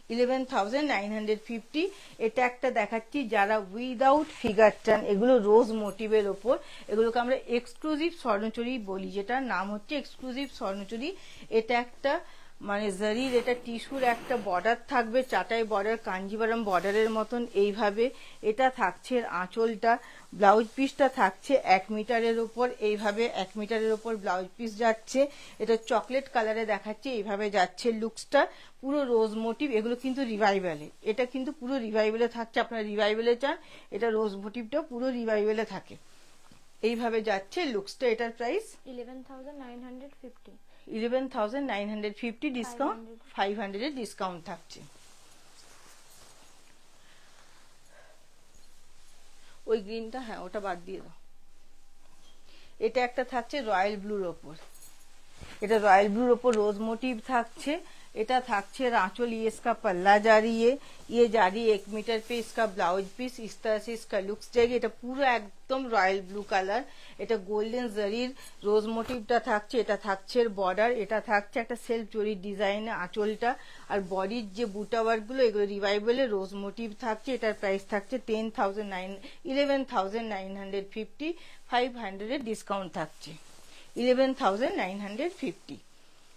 11,950। এটা একটা দেখাচ্ছি যারা উইদাউট ফিগার টার্ন, এগুলো রোজ মোটিভের ওপর। এগুলোকে আমরা এক্সক্লুসিভ স্বর্ণচুরি বলি, যেটার নাম হচ্ছে এক্সক্লুসিভ স্বর্ণচুরি। এটা একটা মানে জারির এটা টিস্যুর একটা বর্ডার থাকবে, চাটাই বর্ডার, কাঞ্জিভারাম বর্ডারের মতন এইভাবে। এটা থাকছে আঁচলটা, ব্লাউজ পিসটা থাকছে 1 মিটারের উপর, এইভাবে 1 মিটারের উপর ব্লাউজ পিস যাচ্ছে। এটা চকলেট কালারে দেখাচ্ছে, এইভাবে যাচ্ছে লুকসটা, পুরো রোজ মোটিভ। এগুলো কিন্তু রিভাইভালে, এটা কিন্তু পুরো রিভাইভালে থাকছে। আপনারা রিভাইভালে চান, এটা রোজ মোটিভটা পুরো রিভাইভালে থাকে। এইভাবে যাচ্ছে লুকসটা। এটার প্রাইস 11,950 11,950 ডিসকাউন্ট, 500 ডিসকাউন্ট থাকছে। ওই গ্রিনটা, হ্যাঁ ওটা বাদ দিয়ে দাও। এটা একটা থাকছে রয়্যাল ব্লুর ওপর, এটা রয়্যাল ব্লুর ওপর রোজ মোটিভ থাকছে। এটা থাকছে आंचल, ये इसका पल्ला जारी है, ये जारी 1 मीटर पे इसका ब्लाउज पीस, इस तरह से इसका लुक्स जाएगी। এটা পুরো একদম রয়্যাল ব্লু কালার, এটা গোল্ডেন জারির রোজ মোটিভটা থাকছে। এটা থাকছে বর্ডার, এটা থাকছে একটা সেলফ জরির ডিজাইনে আঁচলটা, আর বডির যে বুটা ওয়ার্ক গুলো এগুলো রিভাইভালে রোজ মোটিভ থাকছে। এটার প্রাইস থাকছে 11,950, 500 ডিসকাউন্ট থাকছে 11,950।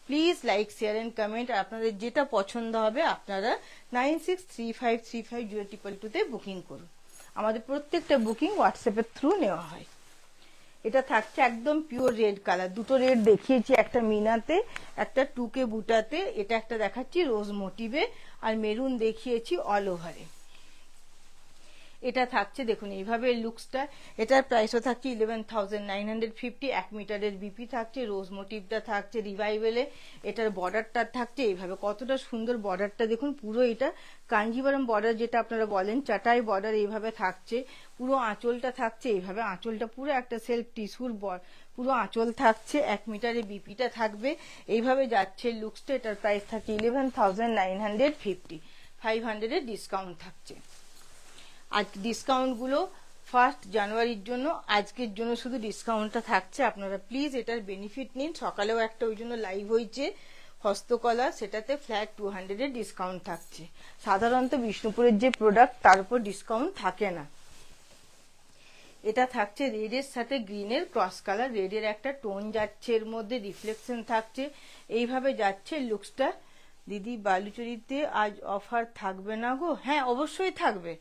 Please like, share and comment. আপনাদের যেটা পছন্দ হবে আপনারা 9635350222 তে বুকিং করুন। আমাদের প্রত্যেকটা বুকিং হোয়াটসঅ্যাপের থ্রু নেওয়া হয়। এটা থাকছে একদম পিওর রেড কালার, দুটো রেড দেখিয়েছি, একটা মিনাতে, একটা 2K বুটাতে, এটা একটা দেখাচ্ছি রোজ মোটিভে, আর মেরুন দেখিয়েছি অল ওভারে। এটা থাকছে দেখুন এইভাবে লুকসটা। এটার প্রাইসও থাকছে 11,950, 1 মিটারের বিপি থাকছে, রোজ মোটিভটা থাকছে রিভাইভেলে। এটার বর্ডারটা থাকছে এইভাবে, কতটা সুন্দর বর্ডারটা দেখুন, পুরো এটা কাঞ্জিভারাম বর্ডার যেটা আপনারা বলেন, চাটাই বর্ডার এইভাবে থাকছে। পুরো আঁচলটা থাকছে এইভাবে, আঁচলটা পুরো একটা সেলফ টিস্যুর পুরো আঁচল থাকছে, 1 মিটারের বিপিটা থাকবে, এইভাবে যাচ্ছে লুকসটা। এটার প্রাইস থাকছে 11,950, 500 ডিসকাউন্ট থাকছে। আজ ডিসকাউন্ট গুলো 1 জানুয়ারির জন্য, আজকের জন্য শুধু ডিসকাউন্টটা থাকছে। আপনারা প্লিজ এটার বেনিফিট নিন। সকালেও একটা ওই জন্য লাইভ হয়েছে হস্তকলা, সেটাতে ফ্ল্যাট 200 ডিসকাউন্ট থাকছে। সাধারণত বিষ্ণুপুরের যে প্রোডাক্ট তার উপর ডিসকাউন্ট থাকে না। এটা থাকছে রেডের সাথে গ্রিনের ক্রস কালার, রেডের একটা টোন যাচ্ছে, এর মধ্যে রিফ্লেকশন থাকছে, এইভাবে যাচ্ছে লুকসটা। দিদি বালুচরিতে আজ অফার থাকবে না গো? হ্যাঁ অবশ্যই থাকবে,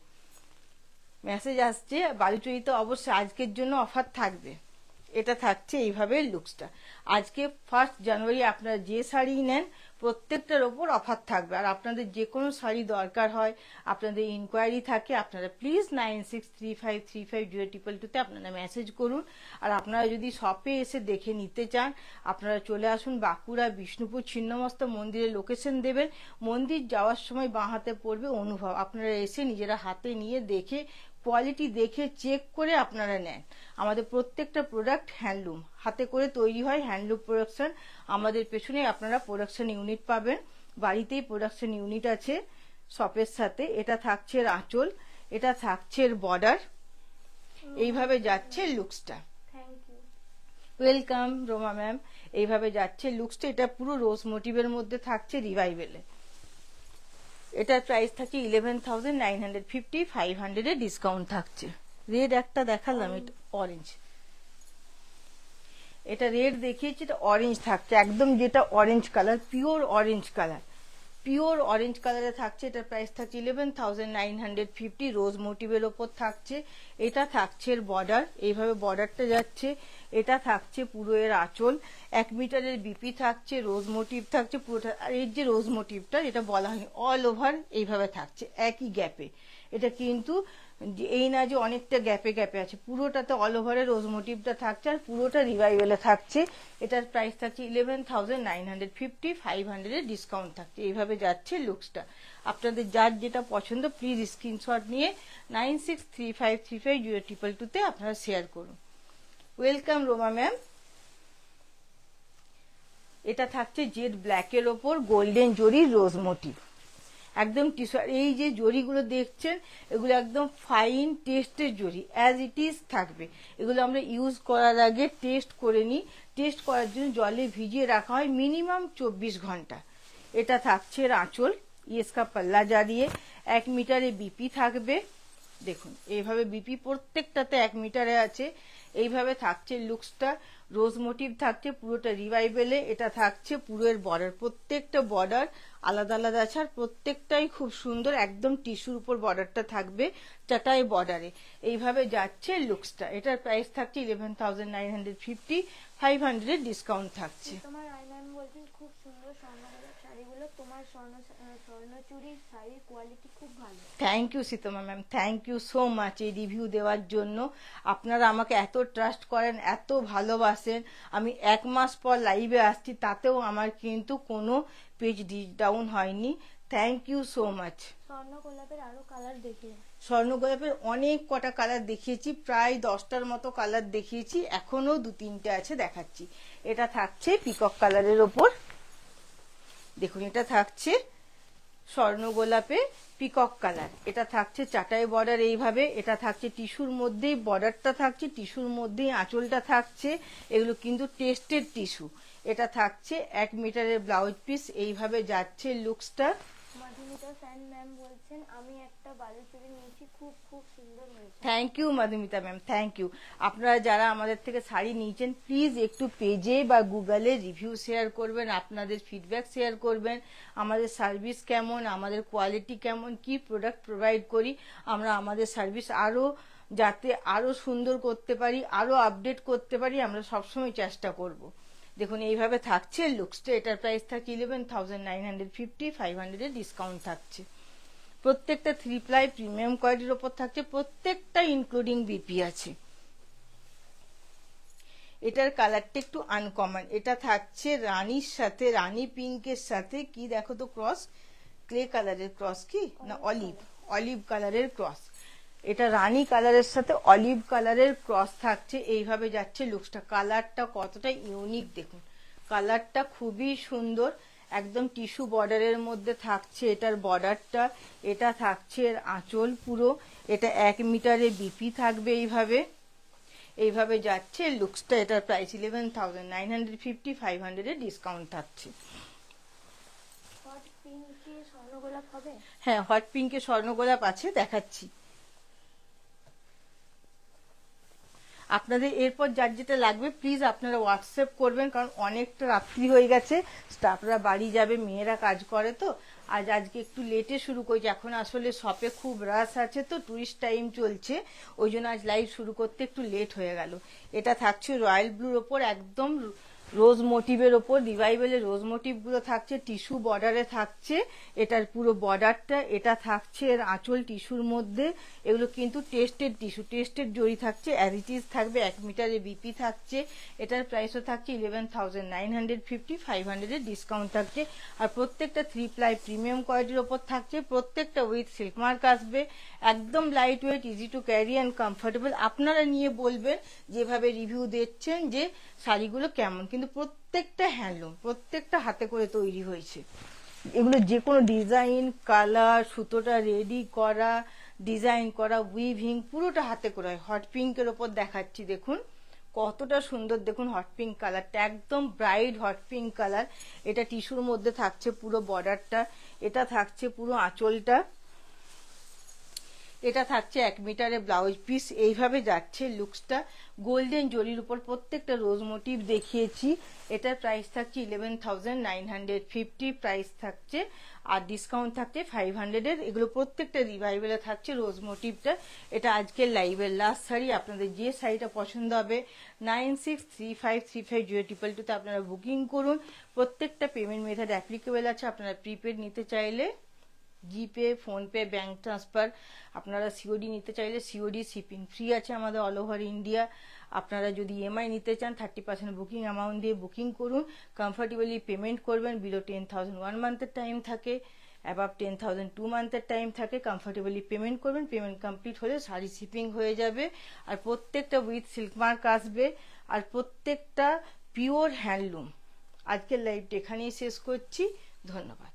মেসেজ আসছে বালুচরিতে অবশ্যই আজকের জন্য অফার থাকবে। এটা থাকছে এইভাবে লুকসটা। আজকে 1 জানুয়ারি আপনারা যে শাড়ি নেন প্রত্যেকটার ওপর অফার থাকবে। আর আপনাদের যে কোনো শাড়ি দরকার হয়, আপনাদের ইনকোয়ারি থাকে, আপনারা প্লিজ 9635350222 তে আপনারা মেসেজ করুন। আর আপনারা যদি শপে এসে দেখে নিতে চান আপনারা চলে আসুন বাঁকুড়া বিষ্ণুপুর ছিন্নমস্তা মন্দিরের লোকেশন দেবেন। মন্দির যাওয়ার সময় বাঁ হাতে পড়বে অনুভব, আপনারা এসে নিজেরা হাতে নিয়ে দেখে কোয়ালিটি দেখে চেক করে আপনারা নেন। আমাদের প্রত্যেকটা প্রোডাক্ট হ্যান্ডলুম, হাতে করে তৈরি হয়, হ্যান্ডলুম প্রোডাকশন। আমাদের পেছনে আপনারা প্রোডাকশন ইউনিট পাবেন, বাড়িতেই প্রোডাকশন ইউনিট আছে শপের সাথে। এটা থাকছে আঁচল, এটা থাকছে বর্ডার, এইভাবে যাচ্ছে লুকসটা। Welcome Ruma ma'am. এইভাবে যাচ্ছে লুকসটা। এটা পুরো রোজ মোটিভের মধ্যে থাকছে রিভাইভেলে। এটার প্রাইস থাকছে 11,950, 500 ডিসকাউন্ট থাকছে। রেড একটা দেখালাম, এটা অরেঞ্জ, এটা রেড দেখিয়েছি, এটা অরেঞ্জ থাকছে একদম, যেটা orange colour, pure orange colour, pure orange কালারে থাকছে। এটার প্রাইস থাকছে 11,950, রোজ মোটিভের ওপর থাকছে। এটা থাকছে এর বর্ডার, এইভাবে বর্ডারটা যাচ্ছে। এটা থাকছে পুরো এর আঁচল, 1 মিটারের বিপি থাকছে, রোজ মোটিভ থাকছে পুরোটা। আর এর যে রোজ মোটিভটা এটা বলা হয়নি, অল ওভার এইভাবে থাকছে একই গ্যাপে। এটা কিন্তু এই না যে অনেকটা গ্যাপে গ্যাপে আছে, পুরোটাতে অল ওভারে রোজ মোটিভটা থাকছে, আর পুরোটা রিভাইভেলে থাকছে। এটার প্রাইস থাকছে 11,950, 500 ডিসকাউন্ট থাকছে। এইভাবে যাচ্ছে লুকসটা। আপনাদের যার যেটা পছন্দ প্লিজ স্ক্রিনশট নিয়ে 9635350222 তে আপনারা শেয়ার করুন। Welcome Ruma ma'am. এটা থাকছে জেড ব্ল্যাকের ওপর গোল্ডেন জরি রোজ মোটিভ, একদম টিস্যু। এই যে জরিগুলো দেখছেন এগুলো একদম ফাইন টেস্টের জরি, অ্যাজ ইট ইজ থাকবে। এগুলো আমরা ইউজ করার আগে টেস্ট করে নিই, টেস্ট করার জন্য জলে ভিজিয়ে রাখা হয় মিনিমাম 24 ঘন্টা। এটা থাকছে আঁচল, ইয়েসকা পাল্লা জারিয়ে, 1 মিটারে বিপি থাকবে, দেখুন এইভাবে বিপি প্রত্যেকটাতে 1 মিটারে আছে। এইভাবে থাকছে লুকসটা, রোজ মোটিভ থাকছে পুরোটা রিভাইভেলে। এটা থাকছে পুরোর বর্ডার, প্রত্যেকটা বর্ডার আলাদা আলাদা আছে আর প্রত্যেকটাই খুব সুন্দর, একদম টিস্যুর উপর বর্ডারটা থাকবে চাটাই বর্ডারে। এইভাবে যাচ্ছে লুকসটা। এটার প্রাইস থাকছে 11,950, 500 ডিসকাউন্ট থাকছে। তোমার আই ম্যাম বলছেন খুব সুন্দর স্বর্ণগলার শাড়িগুলো, তোমার স্বর্ণচুরির শাড়ির কোয়ালিটি খুব ভালো। Thank you Sitama ma'am, thank you so much এই রিভিউ দেওয়ার জন্য। আপনারা আমাকে এত ট্রাস্ট করেন, এত ভালোবাসেন। আমি 1 মাস পর লাইভে আসছি, তাতেও আমার কিন্তু কোনো পেজ ডাউন হয়নি। Thank you so much. স্বর্ণ গোলাপের আরো কালার দেখিয়ে। স্বর্ণ গোলাপের অনেক কটা কালার দেখিয়েছি, প্রায় 10টার মতো কালার দেখিয়েছি, এখনো 2-3টে আছে, দেখাচ্ছি। এটা থাকছে পিকক কালারের ওপর, দেখুন এটা থাকছে স্বর্ণ গোলাপে পিকক কালার। এটা থাকছে চাটাই বর্ডার এইভাবে। এটা থাকছে টিস্যুর মধ্যেই বর্ডারটা থাকছে, টিস্যুর মধ্যেই আঁচলটা থাকছে। এগুলো কিন্তু টেস্টেড টিস্যু। এটা থাকছে 1 মিটারের ব্লাউজ পিস। এইভাবে যাচ্ছে লুকসটা। মধুমিতা ফ্যান ম্যাম বলছেন আমি একটা বালুচুরি নিয়েছি, খুব খুব সুন্দর হয়েছে। Thank you Madhumita ma'am, thank you. আপনারা যারা আমাদের থেকে শাড়ি নিয়েছেন প্লিজ একটু পেজে বা গুগলে রিভিউ শেয়ার করবেন, আপনাদের ফিডব্যাক শেয়ার করবেন। আমাদের সার্ভিস কেমন, আমাদের কোয়ালিটি কেমন, কি প্রোডাক্ট প্রোভাইড করি, আমরা আমাদের সার্ভিস আরো যাতে আরো সুন্দর করতে পারি, আরো আপডেট করতে পারি, আমরা সবসময় চেষ্টা করব। দেখুন এইভাবে থাকছে লুকসটা। এটার প্রাইস থাকছে 11,950, 500 ডিসকাউন্ট থাকছে। প্রত্যেকটা 3 প্লাই প্রিমিয়াম কোয়ালিটির ওপর থাকছে, প্রত্যেকটা ইনক্লুডিং বিপি আছে। এটার কালারটা একটু আনকমন। এটা থাকছে রানীর সাথে, রানী পিঙ্কের সাথে কি দেখো তো ক্রস, ক্লে কালারের ক্রস কি না অলিভ কালারের ক্রস। এটা রানী কালারের সাথে অলিভ কালারের ক্রস থাকছে। এইভাবে যাচ্ছে লুকসটা। কালারটা কতটা ইউনিক দেখুন, কালারটা খুবই সুন্দর, একদম টিস্যু বর্ডারের মধ্যে থাকছে এটার বর্ডারটা। এটা থাকছে এর আঁচল পুরো। এটা 1 মিটারে বিপি থাকবে এইভাবে। এইভাবে যাচ্ছে লুকসটা। এটার প্রাইস 11,950, 500 ডিসকাউন্ট থাকছে। হট পিঙ্কে স্বর্ণ গোলাপ হবে? হ্যাঁ, হট পিঙ্কে স্বর্ণ গোলাপ আছে, দেখাচ্ছি। আপনাদের এরপর যার যেটা লাগবে প্লিজ আপনারা হোয়াটসঅ্যাপ করবেন, কারণ অনেকটা রাত্রি হয়ে গেছে, স্টাফরা বাড়ি যাবে, মেয়েরা কাজ করে তো। আজকে একটু লেটে শুরু করেছি, এখন আসলে শপে খুব রাশ আছে তো, টুরিস্ট টাইম চলছে, ওই জন্য আজ লাইভ শুরু করতে একটু লেট হয়ে গেল। এটা থাকছে রয়্যাল ব্লুর ওপর, একদম রোজ মোটিভের ওপর, রিভাইভেলের রোজ মোটিভ গুলো থাকছে, টিস্যু বর্ডারে থাকছে এটার পুরো বর্ডারটা। এটা থাকছে এর আঁচল টিস্যুর মধ্যে। এগুলো কিন্তু টেস্টেড টিস্যু, টেস্টেড জড়ি থাকছে, অ্যাজ ইট ইজ থাকবে। 1 মিটারে বিপি থাকছে। এটার প্রাইসও থাকছে 11,950, 500 ডিসকাউন্ট থাকছে। আর প্রত্যেকটা 3 প্লাই প্রিমিয়াম কোয়ালিটির ওপর থাকছে, প্রত্যেকটা উইথ সিল্ক মার্ক আসবে, একদম light weight, easy to carry and comfortable. আপনারা নিয়ে বলবেন যেভাবে রিভিউ দিচ্ছেন যে শাড়িগুলো কেমন, কিন্তু প্রত্যেকটা হ্যান্ডলুম, প্রত্যেকটা হাতে করে তৈরি হয়েছে। এগুলো যে কোনো ডিজাইন, কালার, সুতোটা রেডি করা, ডিজাইন করা, উইভিং পুরোটা হাতে করা হয়। হট পিঙ্কের ওপর দেখাচ্ছি, দেখুন কতটা সুন্দর, দেখুন হট পিঙ্ক কালারটা, একদম ব্রাইট হট পিঙ্ক কালার। এটা টিস্যুর মধ্যে থাকছে পুরো বর্ডারটা। এটা থাকছে পুরো আঁচলটা। এটা থাকছে 1 মিটারে ব্লাউজ পিস। এইভাবে যাচ্ছে লুকসটা। গোল্ডেন জরির উপর প্রত্যেকটা রোজ মোটিভ দেখিয়েছি। এটার প্রাইস থাকছে 11,950 প্রাইস থাকছে, আর ডিসকাউন্ট থাকছে 500 এর। এগুলো প্রত্যেকটা রিভাইভেলে থাকছে রোজ মোটিভটা। এটা আজকের লাইভের লাস্ট শাড়ি। আপনাদের যে শাড়িটা পছন্দ হবে 9635350222 আপনারা বুকিং করুন। প্রত্যেকটা পেমেন্ট মেথড অ্যাপ্লিকেবল আছে। আপনারা প্রিপেড নিতে চাইলে জিপে, ফোনপে, ব্যাংক ট্রান্সফার, আপনারা সিওডি নিতে চাইলে সিওডি, শিপিং ফ্রি আছে আমাদের অল ওভার ইন্ডিয়া। আপনারা যদি ইএমআই নিতে চান 30% বুকিং অ্যামাউন্ট দিয়ে বুকিং করুন। কমফর্টেবলি পেমেন্ট করবেন। বিলো 10,000 1 মান্থের টাইম থাকে, অ্যাবাভ 10,000 2 মান্থের টাইম থাকে। কমফর্টেবলি পেমেন্ট করবেন। পেমেন্ট কমপ্লিট হলে শাড়ি শিপিং হয়ে যাবে। আর প্রত্যেকটা উইথ সিল্ক মার্ক আসবে, আর প্রত্যেকটা পিওর হ্যান্ডলুম। আজকের লাইভটা এখানেই শেষ করছি। ধন্যবাদ।